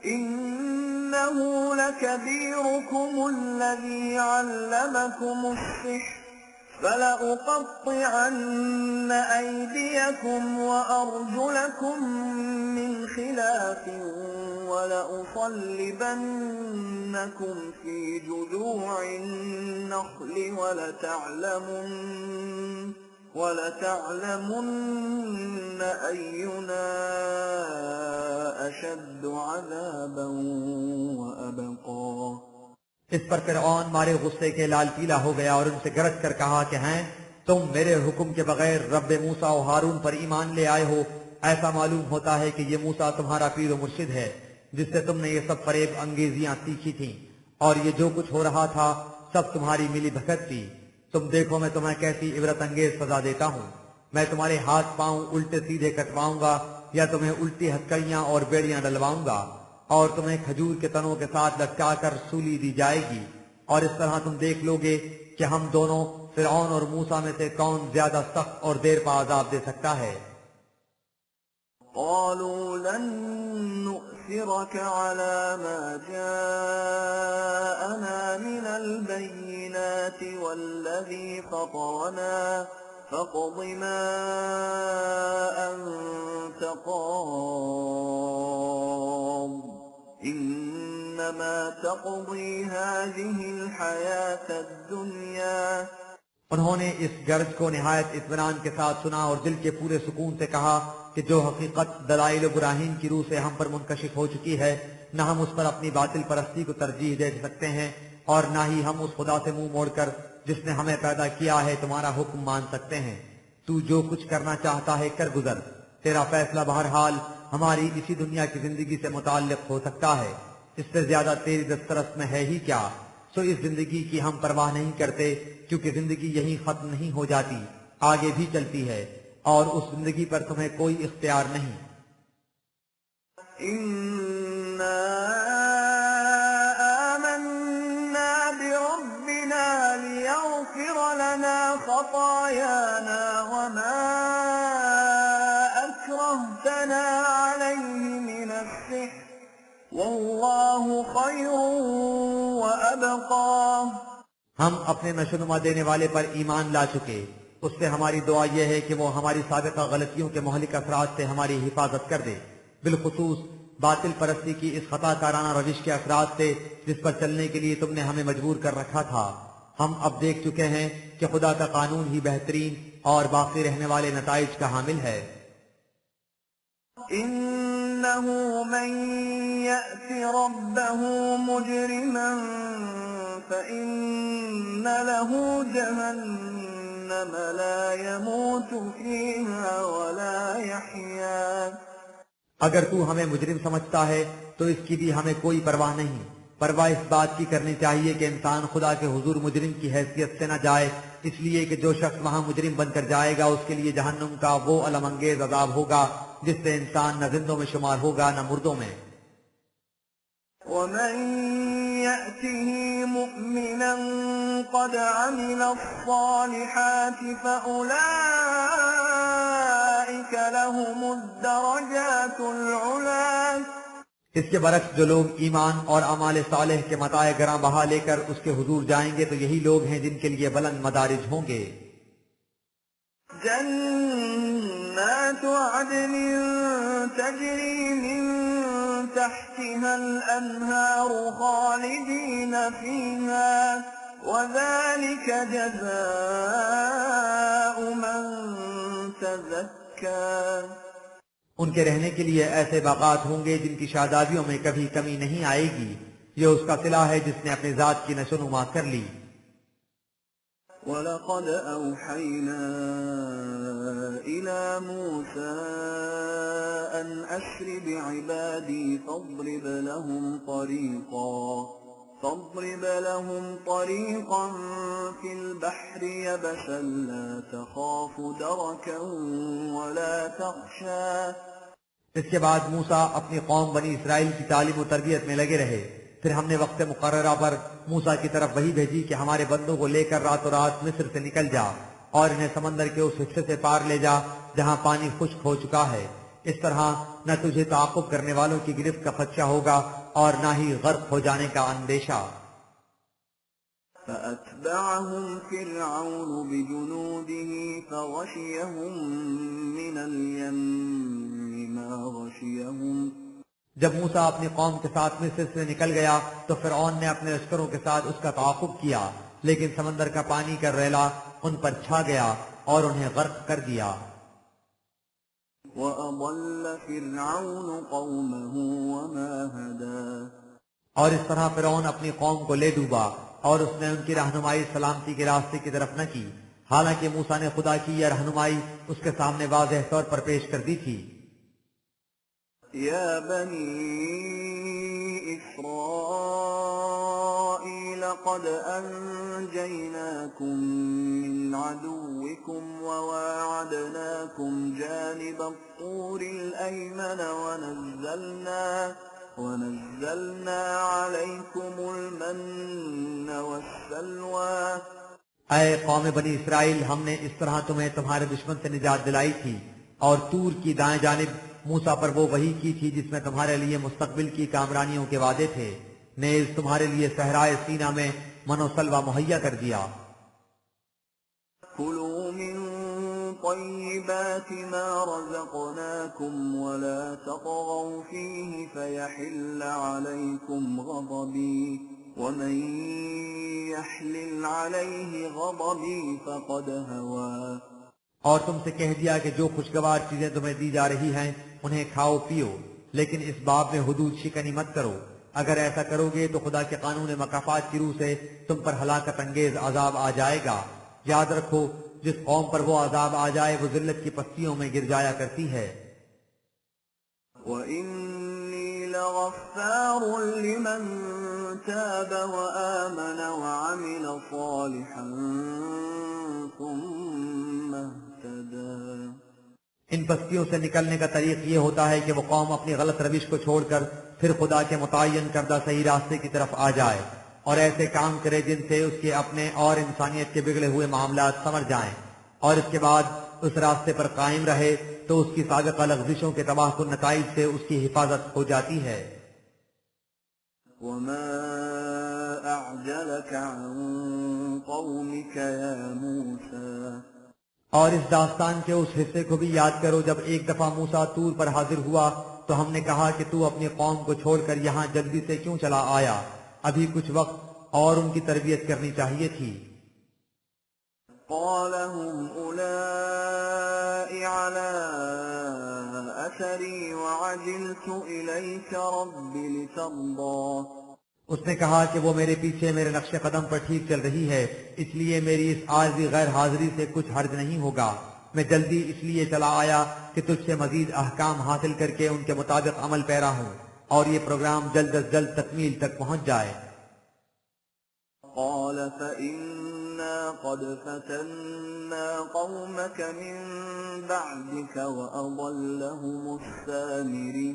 إنه لكبيركم الذي علمكم السحر فلأقطعن أيديكم وأرجلكم من خلاف ولأصلبنكم في جذوع النخل ولتعلمن أينا أشد عذابا وأبقى۔ اس پر فرعون مارے غصے کے لال پیلا ہو گیا اور ان سے گرج کر کہا کہ ہیں تم میرے حکم کے بغیر رب موسیٰ و ہارون پر ایمان لے آئے ہو۔ ایسا معلوم ہوتا ہے کہ یہ موسیٰ تمہارا پیر و مرشد ہے جس سے تم نے یہ سب فریب انگیزیاں سیکھی تھیں، اور یہ جو کچھ ہو رہا تھا سب تمہاری ملی بھگت تھی۔ تم دیکھو میں تمہیں کیسی عبرت انگیز سزا دیتا ہوں۔ میں تمہارے ہاتھ پاؤں الٹے سیدھے کٹواؤں گا یا تمہیں الٹی ہتکڑیاں اور بیڑیاں ڈلواؤں گا، اور تمہیں کھجور کے تنوں کے ساتھ لٹکا کر سولی دی جائے گی، اور اس طرح تم دیکھ لو گے کہ ہم دونوں فرعون اور موسیٰ میں سے کون زیادہ سخت اور دیر پا عذاب دے سکتا ہے۔ قالوا لن نؤثرك على ما جاءنا من البينات والذي فطرنا فاقض ما أنت قاض إنما تقضي هذه الحياة الدنيا۔ انہوں نے اس گرج کو نہایت اطمینان کے ساتھ سنا اور دل کے پورے سکون سے کہا کہ جو حقیقت دلائل و براہین کی روح سے ہم پر منکشف ہو چکی ہے، نہ ہم اس پر اپنی باطل پرستی کو ترجیح دے سکتے ہیں، اور نہ ہی ہم اس خدا سے منہ موڑ کر جس نے ہمیں پیدا کیا ہے تمہارا حکم مان سکتے ہیں۔ تو جو کچھ کرنا چاہتا ہے کر گزر، تیرا فیصلہ بہرحال ہماری اسی دنیا کی زندگی سے متعلق ہو سکتا ہے، اس سے زیادہ تیری دسترس میں ہے ہی کیا۔ سو اس زندگی کی ہم پرواہ نہیں کرتے، کیونکہ زندگی یہیں ختم نہیں ہو جاتی، آگے بھی چلتی ہے، اور اس زندگی پر تمہیں کوئی اختیار نہیں۔ إنا آمنا بربنا ليغفر لنا خطايانا وما أكرهتنا عليه من السحر والله خير وأبقى۔ ہم اپنے نشوونما دینے والے پر ایمان لا چکے، اس سے ہماری دعا یہ ہے کہ وہ ہماری سابقہ غلطیوں کے مہلک اثرات سے ہماری حفاظت کر دے، بالخصوص باطل پرستی کی اس خطا کارانہ روش کے اثرات سے جس پر چلنے کے لیے تم نے ہمیں مجبور کر رکھا تھا۔ ہم اب دیکھ چکے ہیں کہ خدا کا قانون ہی بہترین اور باقی رہنے والے نتائج کا حامل ہے۔ إنه من يأت ربه مجرما فإن له جهنم لا يموت فيها ولا يحيا۔ اگر تو ہمیں مجرم سمجھتا ہے تو اس کی بھی ہمیں کوئی پرواہ نہیں، پرواہ اس بات کی کرنی چاہیے کہ انسان خدا کے حضور مجرم کی حیثیت سے نہ جائے، اس لیے کہ جو شخص وہاں مجرم بن کر جائے گا اس کے لیے جہنم کا وہ الم انگیز عذاب ہوگا جس سے انسان نہ زندوں میں شمار ہوگا نہ مردوں میں۔ ومن يأته مؤمنا قد عمل الصالحات فأولئك لهم الدرجات العلا۔ اس کے برعکس جو لوگ ایمان اور اعمال صالح کے متاع گراں بہا لے کر اس کے حضور جائیں گے تو یہی لوگ ہیں جن کے لیے بلند مدارج ہوں گے۔ جنات عدن تجری من تحتها الأنهار خالدين فيها وذلك جزاء من تزكى۔ ان کے رہنے کے لیے ایسے باغات ہوں گے جن کی شادابیوں میں کبھی کمی نہیں آئے گی، یہ اس کا صلہ ہے جس نے اپنے ذات کی نشوونما کر لی۔ وَلَقَدْ أَوْحَيْنَا إِلَى مُوسَىٰ أَنْ أَسْرِ بِعِبَادِي فَاضْرِبْ لَهُمْ طَرِيقًا فِي الْبَحْرِ يَبَسًا لَا تَخَافُ دَرَكًا وَلَا تَخْشَىٰ۔ اس کے بعد موسیٰ اپنی قوم بنی اسرائیل کی تعلیم و تربیت میں لگے رہے۔ پھر ہم نے وقت مقررہ پر موسیٰ کی طرف وحی بھیجی کہ ہمارے بندوں کو لے کر راتوں رات مصر سے نکل جا اور انہیں سمندر کے اس حصے سے پار لے جا جہاں پانی خشک ہو چکا ہے، اس طرح نہ تجھے تعاقب کرنے والوں کی گرفت کا خدشہ ہوگا اور نہ ہی غرق ہو جانے کا اندیشہ۔ فَأَتْبَعَهُمْ فِرْعَوْنُ بِجُنُودِهِ فَغَشِيَهُمْ مِنَ الْيَمِّ مَا غَشِيَهُمْ۔ جب موسیٰ اپنی قوم کے ساتھ مصر سے نکل گیا تو فرعون نے اپنے لشکروں کے ساتھ اس کا تعاقب کیا، لیکن سمندر کا پانی کا ریلا ان پر چھا گیا اور انہیں غرق کر دیا۔ وَأَضَلَّ فِرْعَوْنُ قَوْمَهُ وَمَا هَدَىٰ۔ اور اس طرح فرعون اپنی قوم کو لے ڈوبا اور اس نے ان کی رہنمائی سلامتی کے راستے کی طرف نہ کی، حالانکہ موسیٰ نے خدا کی یہ رہنمائی اس کے سامنے واضح طور پر پیش کر دی تھی۔ يا بني إسرائيل قد أنجيناكم من عدوكم وواعدناكم جانب الطور الأيمن ونزلنا عليكم المن والسلوى۔ اے قوم بنی اسرائیل، ہم نے اس طرح تمہیں تمہارے دشمن سے نجات دلائی تھی اور طور کی دائیں جانب موسیٰ پر وہ وحی کی تھی جس میں تمہارے لیے مستقبل کی کامرانیوں کے وعدے تھے، نیز تمہارے لیے صحرائے سینا میں من و سلوہ مہیا کر دیا۔ كلوا من طيبات ما رزقناكم ولا تطغوا فيه فيحل عليكم غضبي ومن يحلل عليه غضبی فقد هوى۔ اور تم سے کہہ دیا کہ جو خوشگوار چیزیں تمہیں دی جا رہی ہیں انہیں کھاؤ پیو، لیکن اس باب میں حدود شکنی مت کرو، اگر ایسا کرو گے تو خدا کے قانون مکافات کی روح سے تم پر ہلاکت انگیز عذاب آ جائے گا۔ یاد رکھو جس قوم پر وہ عذاب آ جائے وہ ذلت کی پستیوں میں گر جایا کرتی ہے۔ وَإِنِّي لَغَفَّارٌ لِمَن تَابَ وَآمَنَ وَعَمِلَ صَالِحًا ثُمَّ اهْتَدَىٰ۔ ان پستیوں سے نکلنے کا طریق یہ ہوتا ہے کہ وہ قوم اپنی غلط روش کو چھوڑ کر پھر خدا کے متعین کردہ صحیح راستے کی طرف آ جائے اور ایسے کام کرے جن سے اس کے اپنے اور انسانیت کے بگڑے ہوئے معاملات سمر جائیں، اور اس کے بعد اس راستے پر قائم رہے تو اس کی سابقہ لغزشوں کے تباہ کن نتائج سے اس کی حفاظت ہو جاتی ہے۔ وَمَا أَعْجَلَكَ عَن قَوْمِكَ يَا مُوسَىٰ۔ اور اس داستان کے اس حصے کو بھی یاد کرو جب ایک دفعہ موسیٰ طور پر حاضر ہوا تو ہم نے کہا کہ تو اپنی قوم کو چھوڑ کر یہاں جلدی سے کیوں چلا آیا، ابھی کچھ وقت اور ان کی تربیت کرنی چاہیے تھی۔ قال هم أولئك على أثري وعجلت إليك رب لترضى۔ اس نے کہا کہ وہ میرے پیچھے میرے نقش قدم پر ٹھیک چل رہی ہے، اس لیے میری اس عارضی غیر حاضری سے کچھ حرج نہیں ہوگا، میں جلدی اس لیے چلا آیا کہ تجھ سے مزید احکام حاصل کر کے ان کے مطابق عمل پیرا ہوں اور یہ پروگرام جلد از جلد تکمیل تک پہنچ جائے۔ قال فإنا قد فتنا قومك من بعدك وأضلهم السامري۔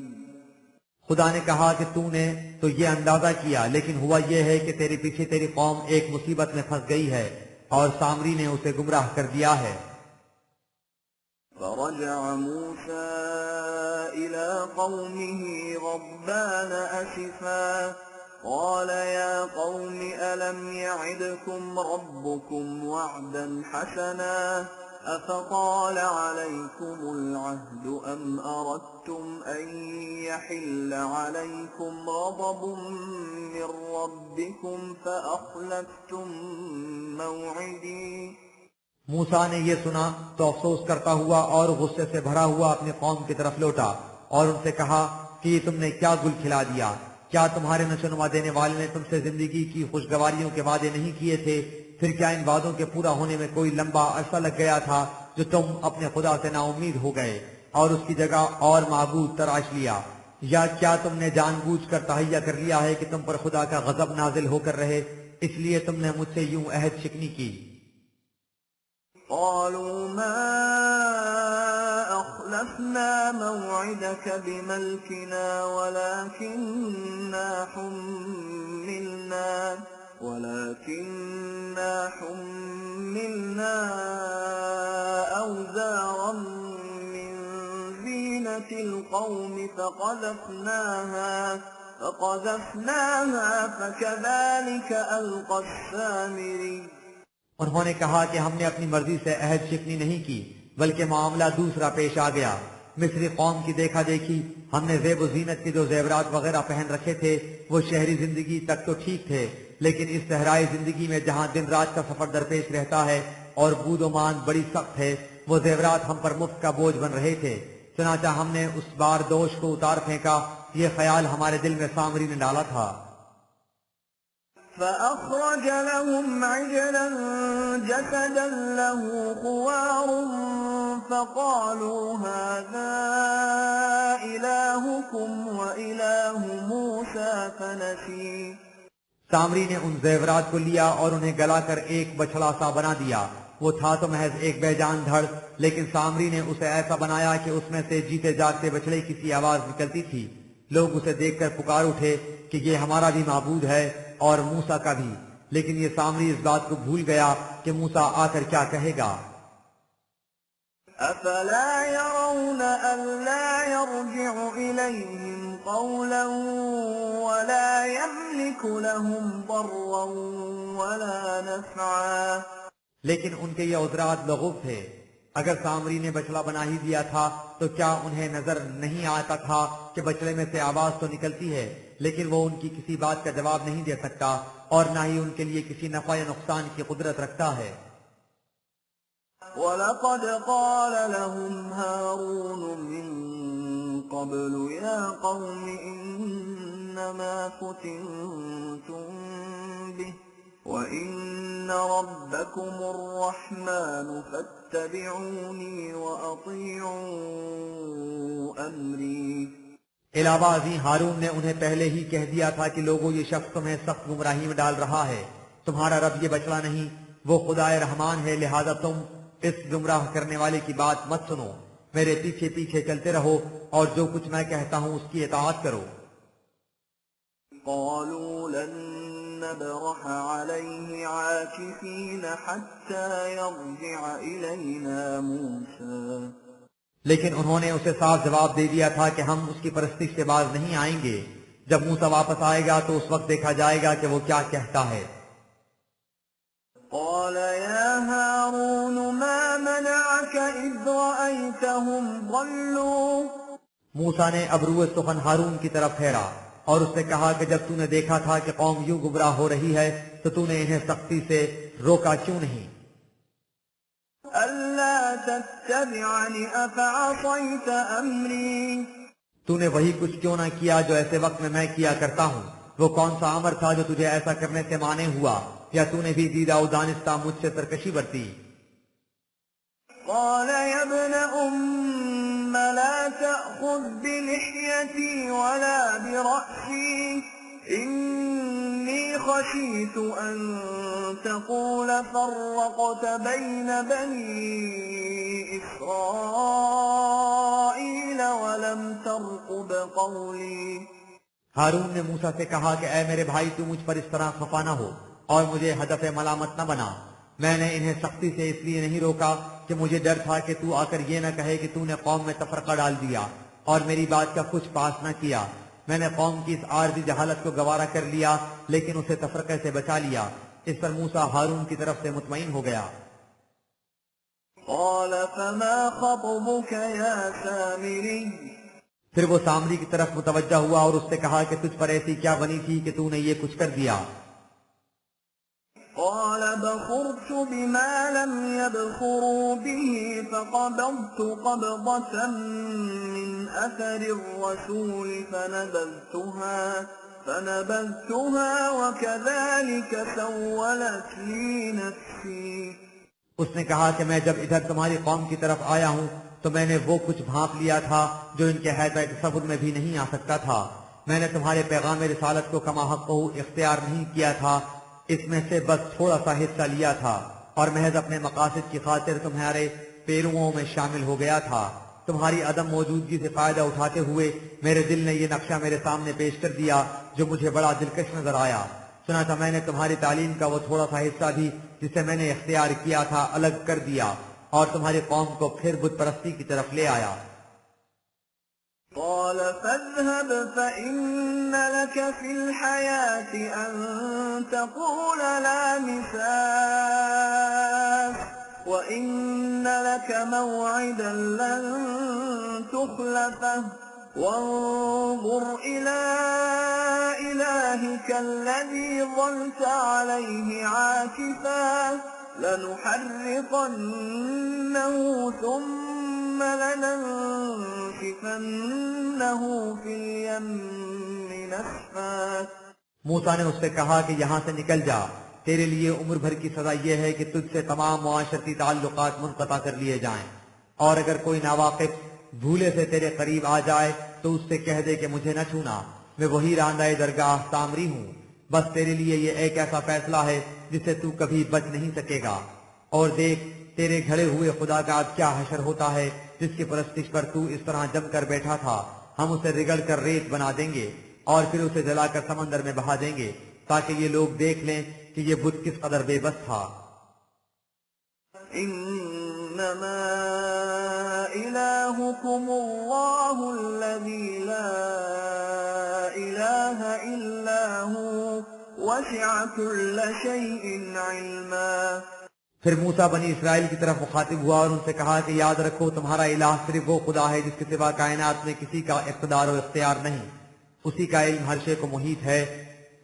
خدا نے کہا کہ تو نے تو یہ اندازہ کیا، لیکن ہوا یہ ہے کہ تیرے پیچھے تیری قوم ایک مصیبت میں پھنس گئی ہے اور سامری نے اسے گمراہ کر دیا ہے۔ فرجع موسى إلى قومه غضبان أسفا قال يا قوم ألم يعدكم ربكم وعدا حسنا أفطال عليكم العهد أم أردتم أن يحل عليكم غضب من ربكم فأخلفتم موعدي۔ موسیٰ نے یہ سنا تو افسوس کرتا ہوا اور غصے سے بھرا ہوا اپنی قوم کی طرف لوٹا اور ان سے کہا کہ یہ تم نے کیا گل کھلا دیا؟ کیا تمہارے نشونما دینے والے نے تم سے زندگی کی خوشگواریوں کے وعدے نہیں کیے تھے؟ پھر کیا ان وعدوں کے پورا ہونے میں کوئی لمبا عرصہ لگ گیا تھا جو تم اپنے خدا سے نا امید ہو گئے اور اس کی جگہ اور معبود تراش لیا؟ یا کیا تم نے جان بوجھ کر تہیا کر لیا ہے کہ تم پر خدا کا غضب نازل ہو کر رہے، اس لیے تم نے مجھ سے یوں عہد شکنی کی؟ قالوا ما أخلفنا موعدك بملكنا ولكننا حملنا أوزارا من زينة القوم فقذفناها فكذلك ألقى السامري۔ انہوں نے کہا کہ ہم نے اپنی مرضی سے عہد شکنی نہیں کی بلکہ معاملہ دوسرا پیش آ گیا۔ مصری قوم کی دیکھا دیکھی ہم نے زیب و زینت کے جو زیورات وغیرہ پہن رکھے تھے وہ شہری زندگی تک تو ٹھیک تھے، لیکن اس صحرائی زندگی میں جہاں دن رات کا سفر درپیش رہتا ہے اور بود و مان بڑی سخت ہے، وہ زیورات ہم پر مفت کا بوجھ بن رہے تھے۔ چنانچہ ہم نے اس بار دوش کو اتار پھینکا، یہ خیال ہمارے دل میں سامری نے ڈالا تھا۔ فأخرج لهم عجلا جسدا له خوار فقالوا هذا إلهكم وإله موسى فنسي۔ سامری نے ان زیورات کو لیا اور انہیں گلا کر ایک بچھڑا سا بنا دیا، وہ تھا تو محض ایک بے جان دھڑ، لیکن سامری نے اسے ایسا بنایا کہ اس میں سے جیتے جاگتے بچڑے کی سی آواز نکلتی تھی۔ لوگ اسے دیکھ کر پکار اٹھے کہ یہ ہمارا بھی معبود ہے اور موسیٰ کا بھی، لیکن یہ سامری اس بات کو بھول گیا کہ موسیٰ آ کر کیا کہے گا۔ أفلا يرون ألا يرجع إليهم قولا ولا يملك لهم ضرا ولا نفعا۔ لیکن ان کے یہ عذرات لغو تھے، اگر سامری نے بچڑا بنا ہی دیا تھا تو کیا انہیں نظر نہیں آتا تھا کہ بچڑے میں سے آواز تو نکلتی ہے، لیکن وہ ان کی کسی بات کا جواب نہیں دے سکتا اور نہ ہی ان کے لیے کسی نفع یا نقصان کی قدرت رکھتا ہے۔ وَلَقَدْ قَالَ لَهُمْ هَارُونُ مِن قَبْلُ يَا قَوْمِ إِنَّمَا فُتِنْتُمْ بِهِ وَإِنَّ رَبَّكُمُ الرَّحْمَنُ فَاتَّبِعُونِي وَأَطِيعُوا أَمْرِي۔ علاوہ ازیں ہارون نے انہیں پہلے ہی کہہ دیا تھا کہ لوگوں یہ شخص تمہیں سخت گمراہی میں ڈال رہا ہے، تمہارا رب یہ بچڑا نہیں، وہ خدائے رحمان ہے، لہذا تم اس گمراہ کرنے والے کی بات مت سنو، میرے پیچھے پیچھے چلتے رہو اور جو کچھ میں کہتا ہوں اس کی اطاعت کرو۔ قالوا لن نبرح عليه عاكفين حتى يرجع إلينا موسى۔ لیکن انہوں نے اسے صاف جواب دے دیا تھا کہ ہم اس کی پرستش سے باز نہیں آئیں گے، جب موسیٰ واپس آئے گا تو اس وقت دیکھا جائے گا کہ وہ کیا کہتا ہے۔ قال يا هارون ما منعك إذ رأيتهم ضلوا۔ موسیٰ نے ابرو سخن ہارون کی طرف پھیرا اور اس سے کہا کہ جب تو نے دیکھا تھا کہ قوم یوں گمراہ ہو رہی ہے تو تو نے انہیں سختی سے روکا کیوں نہیں؟ ألا تتبعني أفعصيت أمري۔ تو نے وہی کچھ کیوں نہ کیا جو ایسے وقت میں کیا کرتا ہوں؟ وہ کون سا امر تھا جو تجھے ایسا کرنے سے مانے ہوا، یا تو نے بھی دیدہ و دانستہ مجھ سے سرکشی برتی؟ قال يا ابن أم لا تأخذ بلحيتي ولا برأسي إني خشيت أن تقول فرقت بين بني إسرائيل ولم ترقب قولي. ہارون نے موسیٰ سے کہا کہ اے میرے بھائی تو مجھ پر اس طرح خفا نہ ہو اور مجھے ہدف ملامت نہ بنا. میں نے انہیں سختی سے اس لیے نہیں روکا کہ مجھے ڈر تھا کہ تو آ کر یہ نہ کہے کہ تو نے قوم میں تفرقہ ڈال دیا اور میری بات کا کچھ پاس نہ کیا. میں نے قوم کی اس عارضی جہالت کو گوارا کر لیا لیکن اسے تفرقے سے بچا لیا. اس پر موسیٰ ہارون کی طرف سے مطمئن ہو گیا. قال فما خطبك يا سامري. پھر وہ سامری کی طرف متوجہ ہوا اور اس سے کہا کہ تجھ پر ایسی کیا بنی تھی کہ تو نے یہ کچھ کر دیا. قال بصرت بما لم يبصروا به فقبضت قبضة من أثر الرسول فنبذتها وكذلك سولت لي نفسي. اس نے کہا کہ میں جب ادھر تمہاری قوم کی طرف آیا ہوں تو میں نے وہ کچھ بھانپ لیا تھا جو ان کے حیطۂ تصور میں بھی نہیں آ سکتا تھا. میں نے تمہارے پیغام رسالت کو کما حق اختیار نہیں کیا تھا، اس میں سے بس تھوڑا سا حصہ لیا تھا اور محض اپنے مقاصد کی خاطر تمہارے پیروؤں میں شامل ہو گیا تھا. تمہاری عدم موجودگی سے فائدہ اٹھاتے ہوئے میرے دل نے یہ نقشہ میرے سامنے پیش کر دیا جو مجھے بڑا دلکش نظر آیا. چنانچہ میں نے تمہاری تعلیم کا وہ تھوڑا سا حصہ بھی جسے میں نے اختیار کیا تھا الگ کر دیا اور تمہاری قوم کو پھر بت پرستی کی طرف لے آیا. قال فاذهب فإن لك في الحياة أن تقول لا مساس وإن لك موعدا لن تخلفه وانظر إلى إلهك الذي ظلت عليه عاكفا لنحرقنه ثم لننسفنه في اليم نسفا. موسیٰ نے اس سے کہا کہ یہاں سے نکل جا، تیرے لیے عمر بھر کی سزا یہ ہے کہ تجھ سے تمام معاشرتی تعلقات منقطع کر لیے جائیں، اور اگر کوئی ناواقف بھولے سے تیرے قریب آ جائے تو اس سے کہہ دے کہ مجھے نہ چھونا، میں وہی راندہ درگاہ سامری ہوں. بس تیرے لیے یہ ایک ایسا فیصلہ ہے جس سے تو کبھی بچ نہیں سکے گا. اور دیکھ تیرے گھڑے ہوئے خدا کا اب کیا حشر ہوتا ہے جس کی پرستش پر تو اس طرح جم کر بیٹھا تھا. ہم اسے رگڑ کر ریت بنا دیں گے اور پھر اسے جلا کر سمندر میں بہا دیں گے تاکہ یہ لوگ دیکھ لیں کہ یہ بت کس قدر بے بس تھا. انما الہکم اللہ الذی لا الہ الا هو وسع كل شیء علما. پھر موسیٰ بنی اسرائیل کی طرف مخاطب ہوا اور ان سے کہا کہ یاد رکھو تمہارا الہ صرف وہ خدا ہے جس کے سوا کائنات میں کسی کا اقتدار و اختیار نہیں. اسی کا علم ہر شے کو محیط ہے،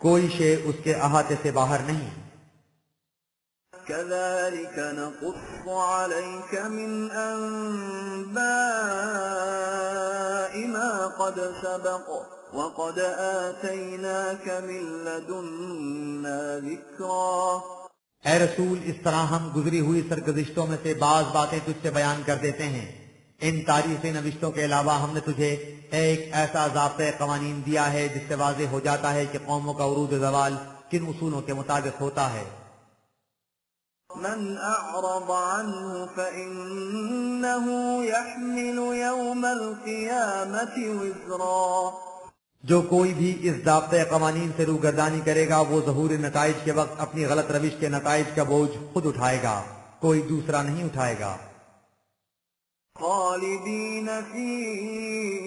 کوئی شے اس کے احاطے سے باہر نہیں. كذلك نقص عليك من أنباء ما قد سبق وقد آتيناك من لدنا ذكرا. اے رسول اس طرح ہم گزری ہوئی سرگزشتوں میں سے بعض باتیں تجھ سے بیان کر دیتے ہیں. ان تاریخی نوشتوں کے علاوہ ہم نے تجھے ایک ایسا ضابطۂ قوانین دیا ہے جس سے واضح ہو جاتا ہے کہ قوموں کا عروج و زوال کن اصولوں کے مطابق ہوتا ہے. من اعرض عنه فإنه يحمل يوم القيامة وزرا. جو کوئی بھی اس ضابطۂ قوانین سے روگردانی کرے گا وہ ظہور نتائج کے وقت اپنی غلط روش کے نتائج کا بوجھ خود اٹھائے گا، کوئی دوسرا نہیں اٹھائے گا. خالدین فیہ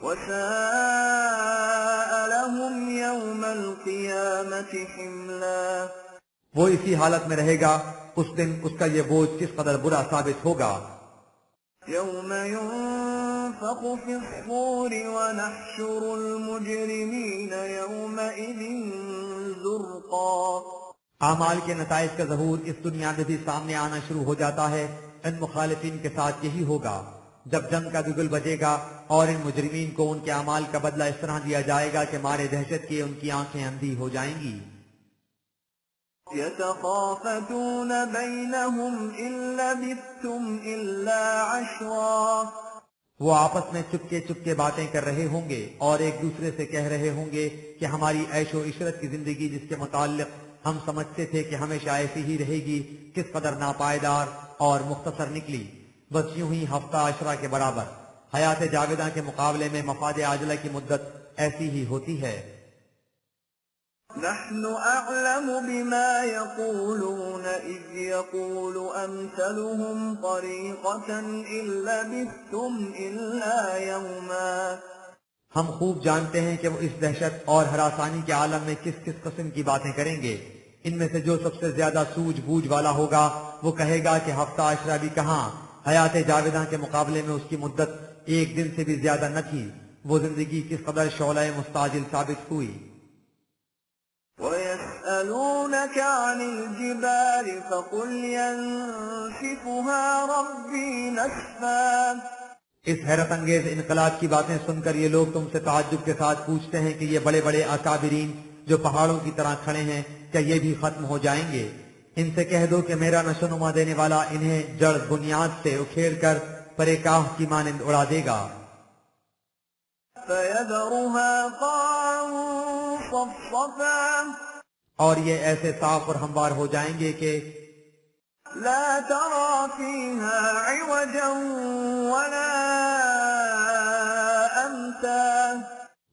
وساء لهم یوم القیامة حملا. وہ اسی حالت میں رہے گا، اس دن اس کا یہ بوجھ کس قدر برا ثابت ہوگا. یوم ينفخ في الصور ونحشر المجرمین یومئذ زرقا. اعمال کے نتائج کا ظہور اس دنیا میں بھی سامنے آنا شروع ہو جاتا ہے. ان مخالفین کے ساتھ یہی ہوگا جب جنگ کا بگل بجے گا اور ان مجرمین کو ان کے اعمال کا بدلہ اس طرح دیا جائے گا کہ مارے دہشت کے ان کی آنکھیں اندھی ہو جائیں گی. يتخافتون بينهم إن لبثتم إلا عشرا وہ آپس میں چپکے چپکے باتیں کر رہے ہوں گے اور ایک دوسرے سے کہہ رہے ہوں گے کہ ہماری عیش و عشرت کی زندگی جس کے متعلق ہم سمجھتے تھے کہ ہمیشہ ایسی ہی رہے گی کس قدر ناپائیدار اور مختصر نکلی، بس یوں ہی ہفتہ عشرہ کے برابر۔ حیات جاویدہ کے مقابلے میں مفاد عاجلہ کی مدت ایسی ہی ہوتی ہے۔ نحن أعلم بما يقولون إذ يقول أمثلهم طريقة إن لبثتم إلا يوما ہم خوب جانتے ہیں کہ وہ اس دہشت اور ہراسانی کے عالم میں کس کس قسم کی باتیں کریں گے۔ ان میں سے جو سب سے زیادہ سوجھ بوجھ والا ہوگا وہ کہے گا کہ ہفتہ عشرہ بھی کہاں، حیات جاویدہ کے مقابلے میں اس کی مدت ایک دن سے بھی زیادہ نہ تھی، وہ زندگی کس قدر شعلہ مستعجل ثابت ہوئی۔ ويسألونك عن الجبال فقل ينسفها ربي نسفا اس حیرت انگیز انقلاب کی باتیں سن کر یہ لوگ تم سے تعجب کے ساتھ پوچھتے ہیں کہ یہ بڑے بڑے اکابرین جو پہاڑوں کی طرح کھڑے ہیں کیا یہ بھی ختم ہو جائیں گے؟ ان سے کہہ دو کہ میرا نشوونما دینے والا انہیں جڑ بنیاد سے اکھیڑ کر پرے کاہ کی مانند اڑا دے گا۔ فيذرها قاعا صفصفا اور یہ ایسے صاف اور ہموار ہو جائیں گے کہ لا ترى فيها عوجا ولا أمتا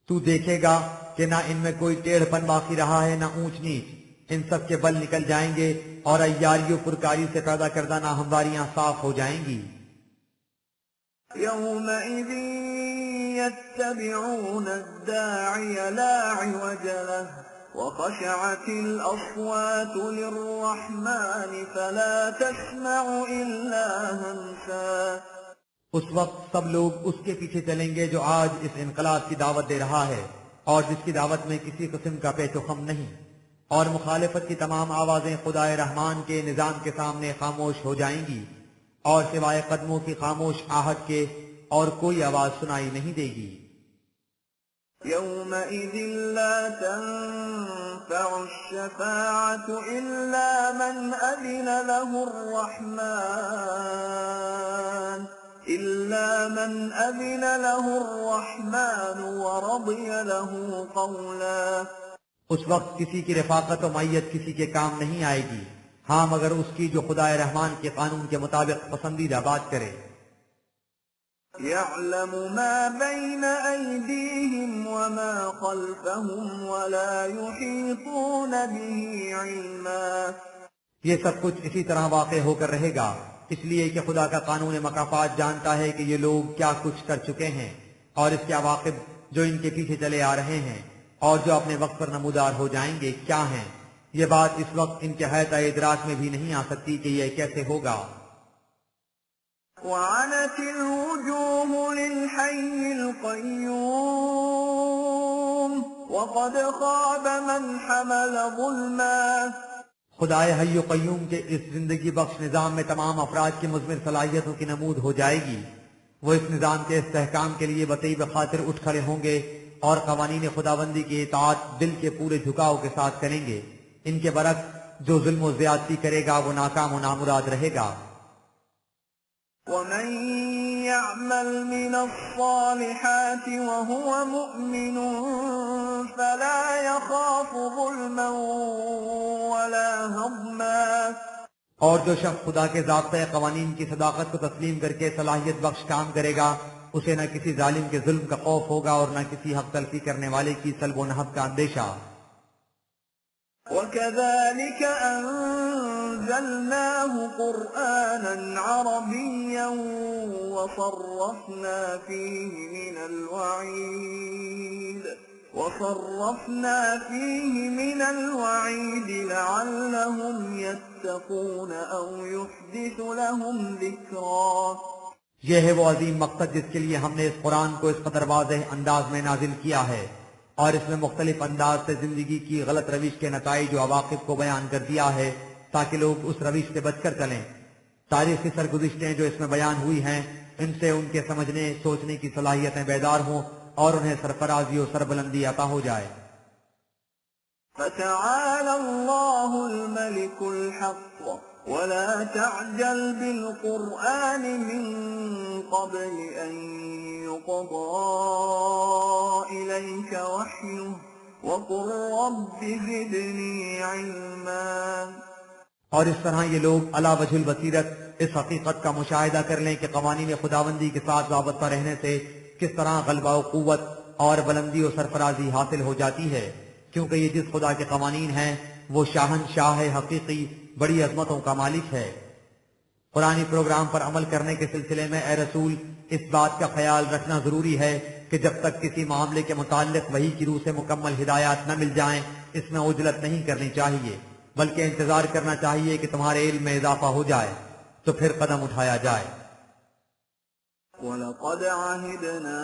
تو دیکھے گا کہ نہ ان میں کوئی ٹیڑھ پن باقی رہا ہے نہ اونچ نیچ، ان سب کے بل نکل جائیں گے اور عیاری و پرکاری سے پیدا کردہ ناہمواریاں صاف ہو جائیں گی۔ يومئذ يتبعون الداعي لا عوج له وخشعت الأصوات للرحمن فلا تسمع إلا همسا اس وقت سب لوگ اس کے پیچھے چلیں گے جو آج اس انقلاب کی دعوت دے رہا ہے اور جس کی دعوت میں کسی قسم کا پیچ و خم نہیں، اور مخالفت کی تمام آوازیں خدائے رحمان کے نظام کے سامنے خاموش ہو جائیں گی، اور سوائے قدموں کی خاموش آہٹ کے اور کوئی آواز سنائی نہیں دے گی۔ يومئذ لا تنفع الشفاعة إلا من أذن له الرحمن ورضي له قولا اس وقت کسی کی رفاقت و معیت کسی کے کام نہیں آئے گی، ہاں مگر اس کی جو خدائے رحمان کے قانون کے مطابق پسندیدہ بات کرے۔ يعلم ما بين أيديهم وما خلفهم ولا يحيطون به علما یہ سب کچھ اسی طرح واقع ہو کر رہے گا اس لیے کہ خدا کا قانون مکافات جانتا ہے کہ یہ لوگ کیا کچھ کر چکے ہیں اور اس کے عواقب جو ان کے پیچھے چلے آ رہے ہیں اور جو اپنے وقت پر نمودار ہو جائیں گے کیا ہیں۔ یہ بات اس وقت ان کے حیطۂ ادراک میں بھی نہیں آ سکتی کہ یہ کیسے ہوگا۔ وعنت الوجوه للحي القيوم وقد خاب من حمل ظلما خدائے حی و قیوم کے اس زندگی بخش نظام میں تمام افراد کی مضمر صلاحیتوں کی نمود ہو جائے گی۔ وہ اس نظام کے استحکام کے لیے بطیب خاطر اٹھ کھڑے ہوں گے اور قوانین خداوندی کی اطاعت دل کے پورے جھکاؤ کے ساتھ کریں گے۔ ان کے برعکس جو ظلم و زیادتی کرے گا وہ ناکام و نامراد رہے گا۔ ومن يعمل من الصالحات وهو مؤمن فلا يخاف ظلما ولا هضما اور جو شخص خدا کے ضابطۂ قوانین کی صداقت کو تسلیم کر کے صلاحیت بخش کام کرے گا اسے نہ کسی ظالم کے ظلم کا خوف ہوگا اور نہ کسی حق تلفی کرنے والے کی سلب و نہب کا اندیشہ۔ وكذلك أنزلناه قرآنا عربيا وصرفنا فيه من الوعيد لعلهم يتقون أو يحدث لهم ذكرا یہ ہے وہ عظیم مقصد جس کے لیے ہم نے اس قرآن کو اس قدر واضح انداز میں نازل کیا ہے اور اس میں مختلف انداز سے زندگی کی غلط روش کے نتائج و عواقب کو بیان کر دیا ہے تاکہ لوگ اس روش سے بچ کر چلیں۔ تاریخی سرگزشتیں جو اس میں بیان ہوئی ہیں ان سے ان کے سمجھنے سوچنے کی صلاحیتیں بیدار ہوں اور انہیں سرفرازی و سربلندی عطا ہو جائے۔ فتعالى الله الملك بالحق ولا تعجل بالقرآن من قبل أن يقضى إليك وحيه وقل رب زدني علما۔ اور اس طرح یہ لوگ علی وجہ البصیرت اس حقیقت کا مشاہدہ کر لیں کہ قوانین خداوندی کے ساتھ وابستہ رہنے سے کس طرح غلبہ و قوت اور بلندی و سرفرازی حاصل ہو جاتی ہے، کیونکہ یہ جس خدا کے قوانین ہیں وہ شاہنشاہ حقیقی بڑی عظمتوں کا مالک ہے۔ قرآنی پروگرام پر عمل کرنے کے سلسلے میں اے رسول اس بات کا خیال رکھنا ضروری ہے کہ جب تک کسی معاملے کے متعلق وحی کی روح سے مکمل ہدایات نہ مل جائیں اس میں عجلت نہیں کرنی چاہیے، بلکہ انتظار کرنا چاہیے کہ تمہارے علم میں اضافہ ہو جائے تو پھر قدم اٹھایا جائے۔ وَلَقَدْ عَهِدْنَا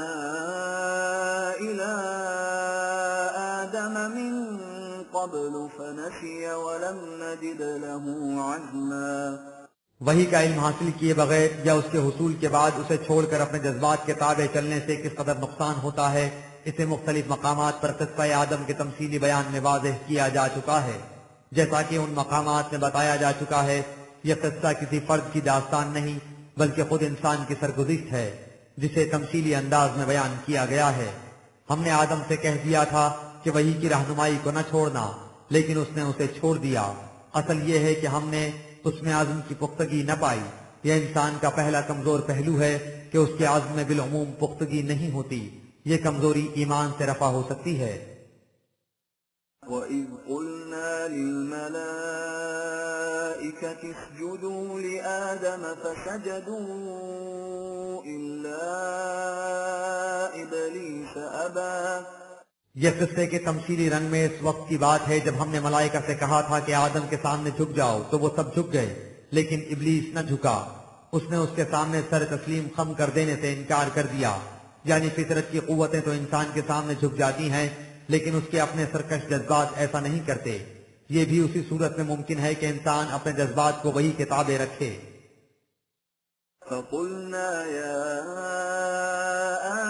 إِلَىٰ آدَمَ مِن قَبْلُ فَنَسِيَ وَلَمْ نَجِدْ لَهُ عَزْمًا۔ وحی کا علم حاصل کیے بغیر یا اس کے حصول کے بعد اسے چھوڑ کر اپنے جذبات کے تابع چلنے سے کس قدر نقصان ہوتا ہے اسے مختلف مقامات پر قصہ آدم کے تمثیلی بیان میں واضح کیا جا چکا ہے۔ جیسا کہ ان مقامات میں بتایا جا چکا ہے، یہ قصہ کسی فرد کی داستان نہیں بلکہ خود انسان کی سرگزشت ہے جسے تمثیلی انداز میں بیان کیا گیا ہے۔ ہم نے آدم سے کہہ دیا تھا کہ وحی کی رہنمائی کو نہ چھوڑنا، لیکن اس نے اسے چھوڑ دیا۔ اصل یہ ہے کہ ہم نے اس میں عزم کی پختگی نہ پائی۔ یہ انسان کا پہلا کمزور پہلو ہے کہ اس کے عزم میں بالعموم پختگی نہیں ہوتی۔ یہ کمزوری ایمان سے رفع ہو سکتی ہے۔ وَإِذْ قُلْنَا لِلْمَلَائِكَةِ اسْجُدُوا لِآدَمَ فَسَجَدُوا إِلَّا إِبْلِيسَ أَبَىٰ۔ یہ قصے کے تمثیلی رنگ میں اس وقت کی بات ہے جب ہم نے ملائکہ سے کہا تھا کہ آدم کے سامنے جھک جاؤ تو وہ سب جھک گئے، لیکن ابلیس نہ جھکا۔ اس نے اس کے سامنے سر تسلیم خم کر دینے سے انکار کر دیا۔ یعنی فطرت کی قوتیں تو انسان کے سامنے جھک جاتی ہیں، لیکن اس کے اپنے سرکش جذبات ایسا نہیں کرتے۔ یہ بھی اسی صورت میں ممکن ہے کہ انسان اپنے جذبات کو وحی کے تابع رکھے۔ فَقُلْنَا يَا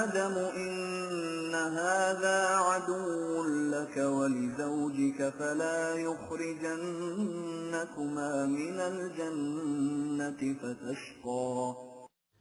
آدَمُ إِنَّ هَذَا عَدُوٌّ لَكَ وَلِزَوْجِكَ فَلَا يُخْرِجَنَّكُمَا مِنَ الْجَنَّةِ فَتَشْقَىٰ۔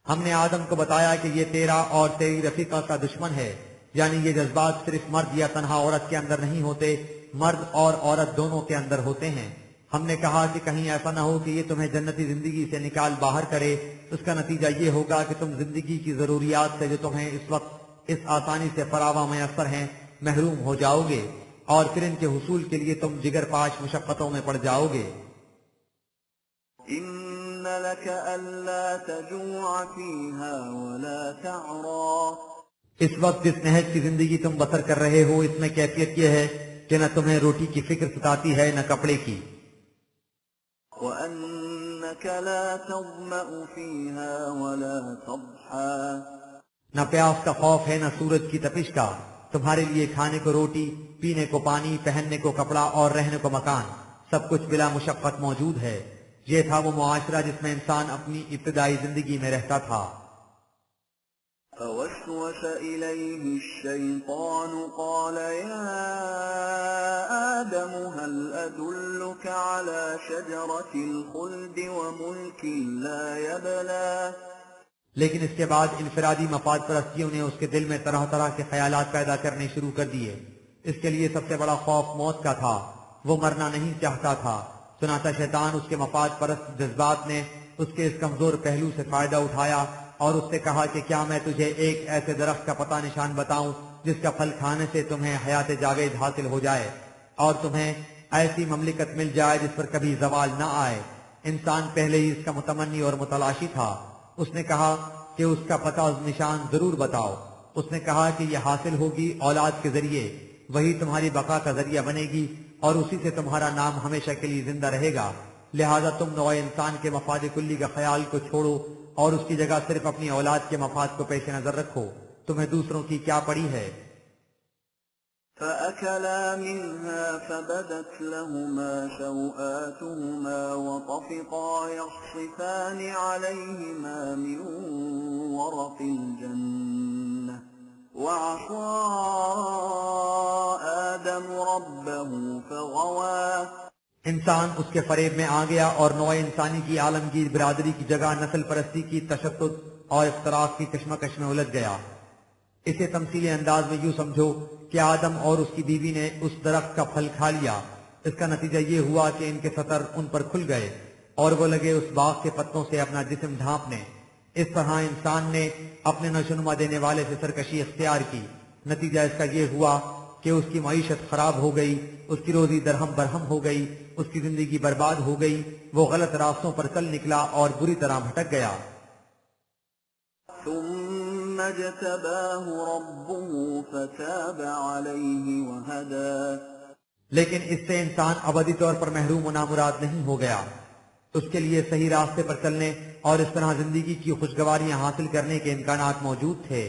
ہم نے آدم کو بتایا کہ یہ تیرا اور تیری رفیقہ کا دشمن ہے، یعنی یہ جذبات صرف مرد یا تنہا عورت کے اندر نہیں ہوتے، مرد اور عورت دونوں کے اندر ہوتے ہیں۔ ہم نے کہا کہ کہیں ایسا نہ ہو کہ یہ تمہیں جنتی زندگی سے نکال باہر کرے، اس کا نتیجہ یہ ہوگا کہ تم زندگی کی ضروریات سے جو تمہیں اس وقت اس آسانی سے فراواں میسر ہیں محروم ہو جاؤ گے، اور پھر ان کے حصول کے لیے تم جگر پاش مشقتوں میں پڑ جاؤ گے۔ إِنَّ لَكَ أَلَّا تَجُوعَ فِيهَا وَلَا تَعْرَىٰ۔ اس وقت جس نہج کی زندگی تم بسر کر رہے ہو اس میں کیفیت یہ ہے کہ نہ تمہیں روٹی کی فکر ستاتی ہے نہ کپڑے کی۔ وَأَنَّكَ لَا تَظْمَأُ فِيهَا وَلَا تَضْحَىٰ۔ نہ پیاس کا خوف ہے نہ سورج کی تپش کا۔ تمہارے لیے کھانے کو روٹی، پینے کو پانی، پہننے کو کپڑا اور رہنے کو مکان، سب کچھ بلا مشقت موجود ہے۔ یہ تھا وہ معاشرہ جس میں انسان اپنی ابتدائی زندگی میں رہتا تھا۔ فَوَسْوَسَ إِلَيْهِ الشَّيْطَانُ قَالَ يَا آدَمُ هَلْ أَدُلُّكَ عَلَىٰ شَجَرَةِ الْخُلْدِ وَمُلْكٍ لَا يَبْلَىٰ۔ لیکن اس کے بعد انفرادی مفاد پرستیوں نے اس کے دل میں طرح طرح کے خیالات پیدا کرنے شروع کر دیے۔ اس کے لیے سب سے بڑا خوف موت کا تھا، وہ مرنا نہیں چاہتا تھا۔ چنانچہ شیطان اس کے مفاد پرست جذبات نے اس کے اس کمزور پہلو سے فائدہ اٹھایا اور اس سے کہا کہ کیا میں تجھے ایک ایسے درخت کا پتہ نشان بتاؤں جس کا پھل کھانے سے تمہیں حیات جاوید حاصل ہو جائے اور تمہیں ایسی مملکت مل جائے جس پر کبھی زوال نہ آئے۔ انسان پہلے ہی اس کا متمنی اور متلاشی تھا۔ اس نے کہا کہ اس کا پتہ نشان ضرور بتاؤ۔ اس نے کہا کہ یہ حاصل ہوگی اولاد کے ذریعے، وہی تمہاری بقا کا ذریعہ بنے گی اور اسی سے تمہارا نام ہمیشہ کے لیے زندہ رہے گا۔ لہذا تم نوع انسان کے مفاد کلی کا خیال کو چھوڑو اور اس کی جگہ صرف اپنی اولاد کے مفاد کو پیش نظر رکھو۔ تمہیں دوسروں کی کیا پڑی ہے؟ فَأَكَلَا مِنْهَا فَبَدَتْ لَهُمَا سَوْآتُهُمَا وَطَفِقَا يَخْصِفَانِ عَلَيْهِمَا مِنْ وَرَقِ الْجَنَّةِ وَعَصَىٰ آدَمُ رَبَّهُ فَغَوَىٰ۔ انسان اس کے فریب میں آ گیا اور نوع انسانی کی عالمگیر برادری کی جگہ نسل پرستی کی تشدد اور اختلاف کی کشمکش میں الجھ گیا۔ اسے تمثیلی انداز میں یوں سمجھو کہ آدم اور اس کی بیوی نے اس درخت کا پھل کھا لیا۔ اس کا نتیجہ یہ ہوا کہ ان کے سطر ان پر کھل گئے اور وہ لگے اس باغ کے پتوں سے اپنا جسم ڈھانپنے۔ اس طرح انسان نے اپنے نشوونما دینے والے سے سرکشی اختیار کی۔ نتیجہ اس کا یہ ہوا کہ اس کی معیشت خراب ہو گئی، اس کی روزی درہم برہم ہو گئی، اس کی زندگی برباد ہو گئی، وہ غلط راستوں پر چل نکلا اور بری طرح بھٹک گیا۔ ثم اجتباه ربه فتاب عليه وهدى لیکن اس سے انسان ابدی طور پر محروم و نامراد نہیں ہو گیا۔ اس کے لیے صحیح راستے پر چلنے اور اس طرح زندگی کی خوشگواریاں حاصل کرنے کے امکانات موجود تھے۔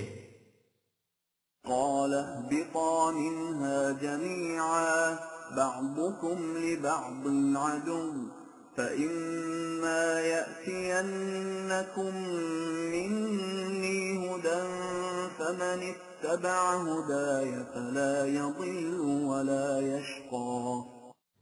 قال اهبطا منها جميعا بعضكم لبعض عدو فإما يأتينكم مني هدى فمن اتبع هداي فلا يضل ولا يشقى۔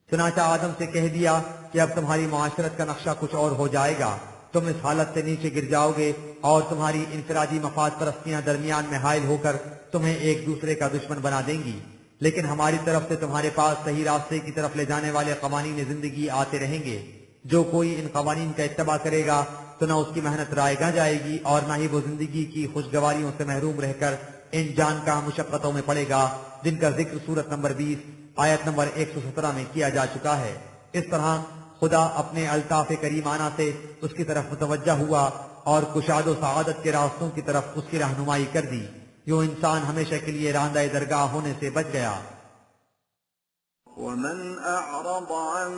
چنانچہ آدم سے کہہ دیا کہ اب تمہاری معاشرت کا نقشہ کچھ اور ہو جائے گا، تم اس حالت سے نیچے گر جاؤ گے اور تمہاری انفرادی مفاد پرستیاں درمیان میں حائل ہو کر تمہیں ایک دوسرے کا دشمن بنا دیں گی، لیکن ہماری طرف سے تمہارے پاس صحیح راستے کی طرف لے جانے والے قوانین زندگی آتے رہیں گے۔ جو کوئی ان قوانین کا اتباع کرے گا تو نہ اس کی محنت رائے گاہ جائے گی اور نہ ہی وہ زندگی کی خوشگواریوں سے محروم رہ کر ان جان کا مشقتوں میں پڑے گا جن کا ذکر سورت نمبر 20 آیت نمبر 117 میں کیا جا چکا ہے۔ اس طرح خدا اپنے الطاف کریمانہ سے اس کی طرف متوجہ ہوا اور کشاد و سعادت کے راستوں کی طرف اس کی رہنمائی کر دی، یوں انسان ہمیشہ کے لیے راندہ درگاہ ہونے سے بچ گیا۔ ومن أعرض عن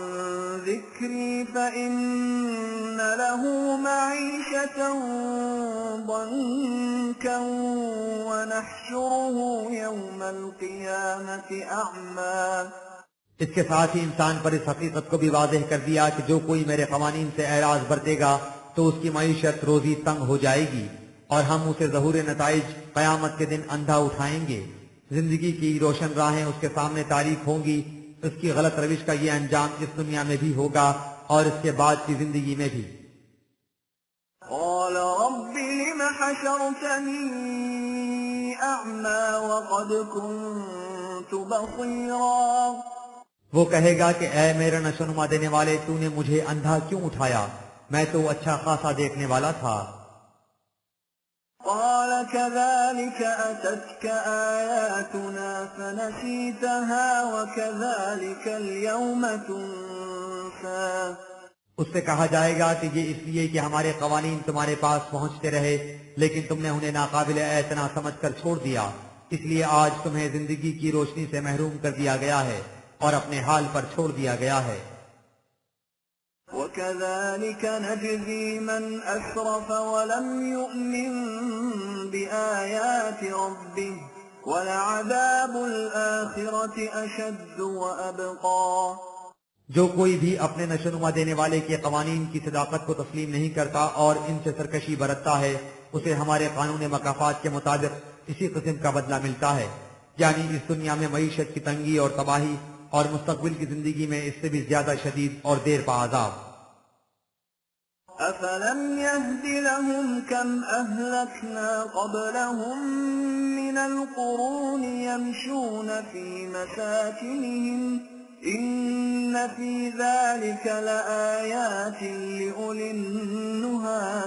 ذكري فإن له معيشة ضنكا ونحشره يوم القيامة أعمى۔ اس کے ساتھ ہی انسان پر اس حقیقت کو بھی واضح کر دیا کہ جو کوئی میرے قوانین سے اعراض برتے گا تو اس کی معیشت روزی تنگ ہو جائے گی اور ہم اسے ظہور نتائج قیامت کے دن اندھا اٹھائیں گے۔ زندگی کی روشن راہیں اس کے سامنے تاریک ہوں گی، اس کی غلط روش کا یہ انجام اس دنیا میں بھی ہوگا اور اس کے بعد کی زندگی میں بھی۔ قال رب لم حشرتني أعمى وقد كنت بصيرا۔ وہ کہے گا کہ اے میرا نشوونما دینے والے، تو نے مجھے اندھا کیوں اٹھایا؟ میں تو اچھا خاصا دیکھنے والا تھا۔ قال كذلك أتتك آياتنا فنسيتها وكذلك اليوم تنسى۔ اس سے کہا جائے گا کہ یہ اس لیے کہ ہمارے قوانین تمہارے پاس پہنچتے رہے لیکن تم نے انہیں ناقابل اعتنا سمجھ کر چھوڑ دیا، اس لیے آج تمہیں زندگی کی روشنی سے محروم کر دیا گیا ہے اور اپنے حال پر چھوڑ دیا گیا ہے۔ وكذلك نجزي من أسرف ولم يؤمن بآيات ربه ولعذاب الآخرة أشد وأبقى۔ جو کوئی بھی اپنے نشوونما دینے والے کے قوانین کی صداقت کو تسلیم نہیں کرتا اور ان سے سرکشی برتتا ہے، اسے ہمارے قانون مکافات کے مطابق اسی قسم کا بدلہ ملتا ہے، یعنی اس دنیا میں معیشت کی تنگی اور تباہی اور مستقبل کی زندگی میں اس سے بھی زیادہ شدید اور دیر پا عذاب۔ أفلم يهد لهم كم أهلكنا قبلهم من القرون يمشون في مساكنهم إن في ذلك لآيات لأولي النهى۔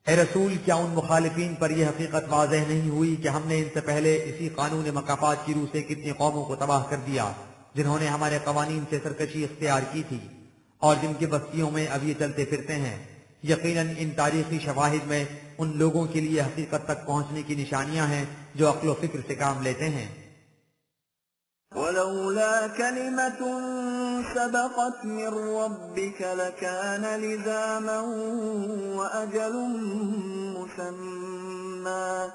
اے رسول، کیا ان مخالفین پر یہ حقیقت واضح نہیں ہوئی کہ ہم نے ان سے پہلے اسی قانون مکافات کی روح سے کتنی قوموں کو تباہ کر دیا جنہوں نے ہمارے قوانین سے سرکشی اختیار کی تھی اور جن کی بستیوں میں اب یہ چلتے پھرتے ہیں۔ یقیناً ان تاریخی شواہد میں ان لوگوں کے لیے حقیقت تک پہنچنے کی نشانیاں ہیں جو عقل و فکر سے کام لیتے ہیں۔ ولولا كلمة سبقت من ربك لكان لزاما وأجل مسمى۔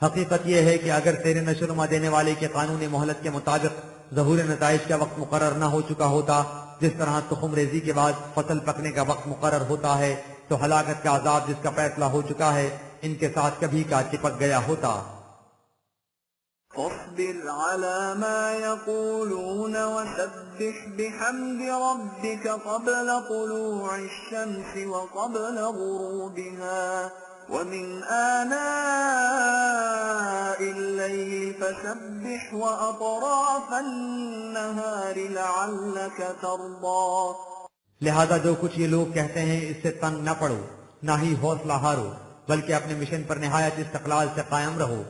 حقیقت یہ ہے کہ اگر تیرے نشوونما دینے والے کے قانون مہلت کے مطابق ظہور نتائج کا وقت مقرر نہ ہو چکا ہوتا، جس طرح تخم ریزی کے بعد فصل پکنے کا وقت مقرر ہوتا ہے، تو ہلاکت کا عذاب جس کا فیصلہ ہو چکا ہے ان کے ساتھ کبھی کا چپک گیا ہوتا۔ فاصبر على ما يقولون وسبح بحمد ربك قبل طلوع الشمس وقبل غروبها ومن آناء الليل فسبح وأطراف النهار لعلك ترضى۔ لہذا جو کچھ یہ لوگ کہتے ہیں اس سے تنگ نہ پڑو، نہ ہی حوصلہ ہارو، بلکہ اپنے مشن پر نہایت استقلال سے قائم رہو۔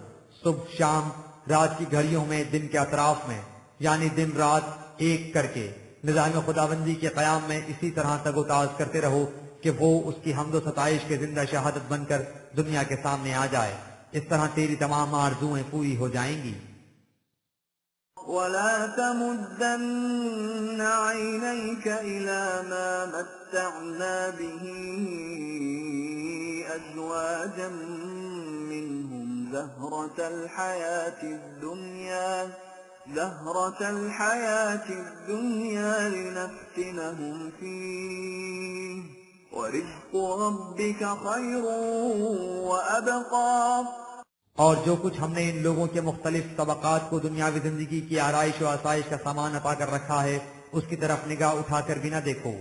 صبح شام رات کی گھڑیوں میں دن کے اطراف میں، یعنی دن رات ایک کر کے نظام خداوندی کے قیام میں اسی طرح تگ و تاز کرتے رہو کہ وہ اس کی حمد و ستائش کے زندہ شہادت بن کر دنیا کے سامنے آ جائے۔ اس طرح تیری تمام آرزویں پوری ہو جائیں گی۔ ولا تمدن عينيك إلى ما متعنا به أزواجا منهم زهرة الحياة الدنيا لنفتنهم فيه ورزق ربك خير وأبقى۔ اور جو کچھ ہم نے ان لوگوں کے مختلف طبقات کو دنیاوی زندگی کی آرائش و آسائش کا سامان عطا کر رکھا ہے، اس کی طرف نگاہ اٹھا کر بھی نہ دیکھو،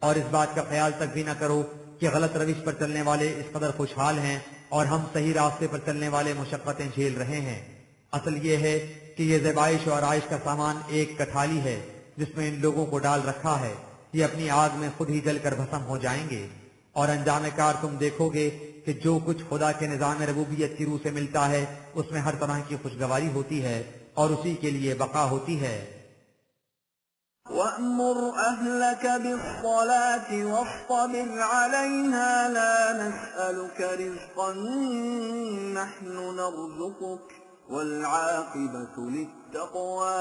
اور اس بات کا خیال تک بھی نہ کرو کہ غلط روش پر چلنے والے اس قدر خوشحال ہیں اور ہم صحیح راستے پر چلنے والے مشقتیں جھیل رہے ہیں۔ اصل یہ ہے کہ یہ زیبائش و آرائش کا سامان ایک کٹھالی ہے جس میں ان لوگوں کو ڈال رکھا ہے، یہ اپنی آگ میں خود ہی جل کر بھسم ہو جائیں گے، اور انجام کار تم دیکھو گے کہ جو کچھ خدا کے نظام ربوبیت کی روح سے ملتا ہے اس میں ہر طرح کی خوشگواری ہوتی ہے اور اسی کے لیے بقا ہوتی ہے۔ وَأْمُرْ أَهْلَكَ بِالصَّلَاةِ وَاصْطَبِرْ عَلَيْهَا لَا نَسْأَلُكَ رِزْقًا نَحْنُ نَرْزُقُكَ وَالْعَاقِبَةُ لِلتَّقْوَى۔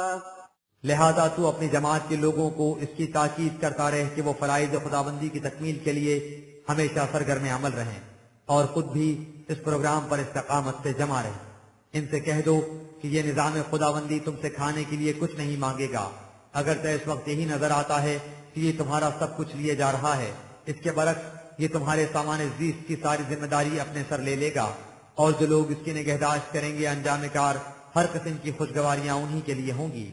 لہذا تو اپنی جماعت کے لوگوں کو اس کی تاکید کرتا رہے کہ وہ فرائض خداوندی کی تکمیل کے لیے ہمیشہ سرگرم عمل رہیں، اور خود بھی اس پروگرام پر استقامت سے جمع رہیں۔ ان سے کہہ دو کہ یہ نظام خداوندی تم سے کھانے کے لیے کچھ نہیں مانگے گا، اگرچہ اس وقت یہی نظر آتا ہے کہ یہ تمہارا سب کچھ لیے جا رہا ہے، اس کے برعکس یہ تمہارے سامان زیست کی ساری ذمہ داری اپنے سر لے لے گا، اور جو لوگ اس کی نگہداشت کریں گے انجام کار ہر قسم کی خوشگواریاں انہی کے لیے ہوں گی۔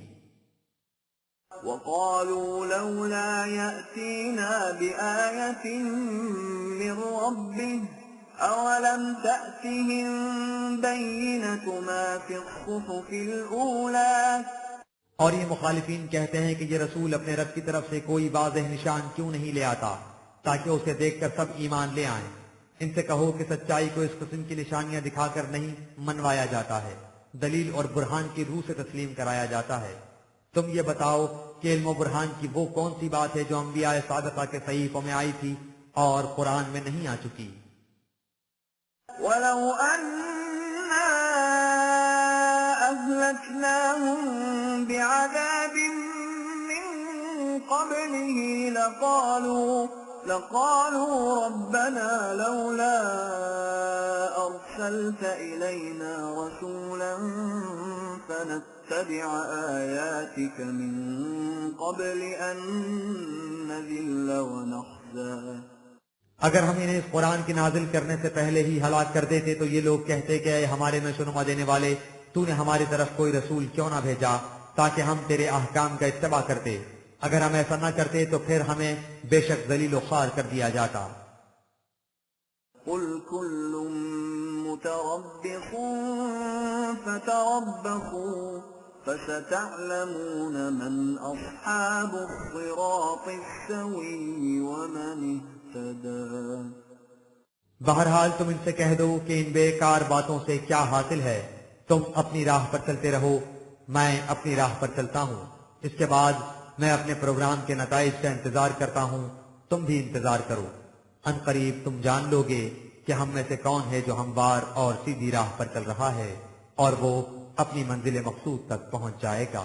وَقَالُوا لَوْلَا يَأْتِينَا بِآيَةٍ مِّن رَّبِّهِ أَوَلَمْ تَأْتِهِم بَيِّنَةُ مَا فِي الصُّحُفِ الْأُولَى۔ اور یہ مخالفین کہتے ہیں کہ یہ رسول اپنے رب کی طرف سے کوئی واضح نشان کیوں نہیں لے آتا تاکہ اسے دیکھ کر سب ایمان لے آئیں۔ ان سے کہو کہ سچائی کو اس قسم کی نشانیاں دکھا کر نہیں منوایا جاتا ہے، دلیل اور برہان کی روح سے تسلیم کرایا جاتا ہے۔ تم یہ بتاؤ کہ علم و برہان کی وہ کون سی بات ہے جو انبیاء سابقہ کے صحیفوں میں آئی تھی اور قرآن میں نہیں آ چکی؟ وَلَوْ أَنَّا أَهْلَكْنَاهُمْ بِعَذَابٍ مِّن قَبْلِهِ لَقَالُوا رَبَّنَا لَوْلَا أَرْسَلْتَ إِلَيْنَا رَسُولًا فَنَتَّبِعَ آيَاتِكَ مِن قَبْلِ أَن نَّذِلَّ وَنَخْزَىٰ۔ اگر ہم انہیں اس قرآن کی نازل کرنے سے پہلے ہی ہلاک کر دیتے تو یہ لوگ کہتے کہ اے ہمارے نشونما دینے والے، تو نے ہماری طرف کوئی رسول کیوں نہ بھیجا تاکہ ہم تیرے احکام کا اتباع کرتے، اگر ہم ایسا نہ کرتے تو پھر ہمیں بے شک ذلیل و خوار کر دیا جاتا۔ قُلْ كُلٌّ مُتَرَبِّصٌ فَتَرَبَّصُوا فَسَتَعْلَمُونَ مَنْ أَصْحَابُ الصِّرَاطِ السَّوِيِّ وَمَنِ اهْتَدَىٰ۔ بہرحال تم ان سے کہہ دو کہ ان بیکار باتوں سے کیا حاصل ہے، تم اپنی راہ پر چلتے رہو، میں اپنی راہ پر چلتا ہوں، اس کے بعد میں اپنے پروگرام کے نتائج کا انتظار کرتا ہوں، تم بھی انتظار کرو، ان قریب تم جان لو گے کہ ہم میں سے کون ہے جو ہموار اور سیدھی راہ پر چل رہا ہے اور وہ اپنی منزل مقصود تک پہنچ جائے گا۔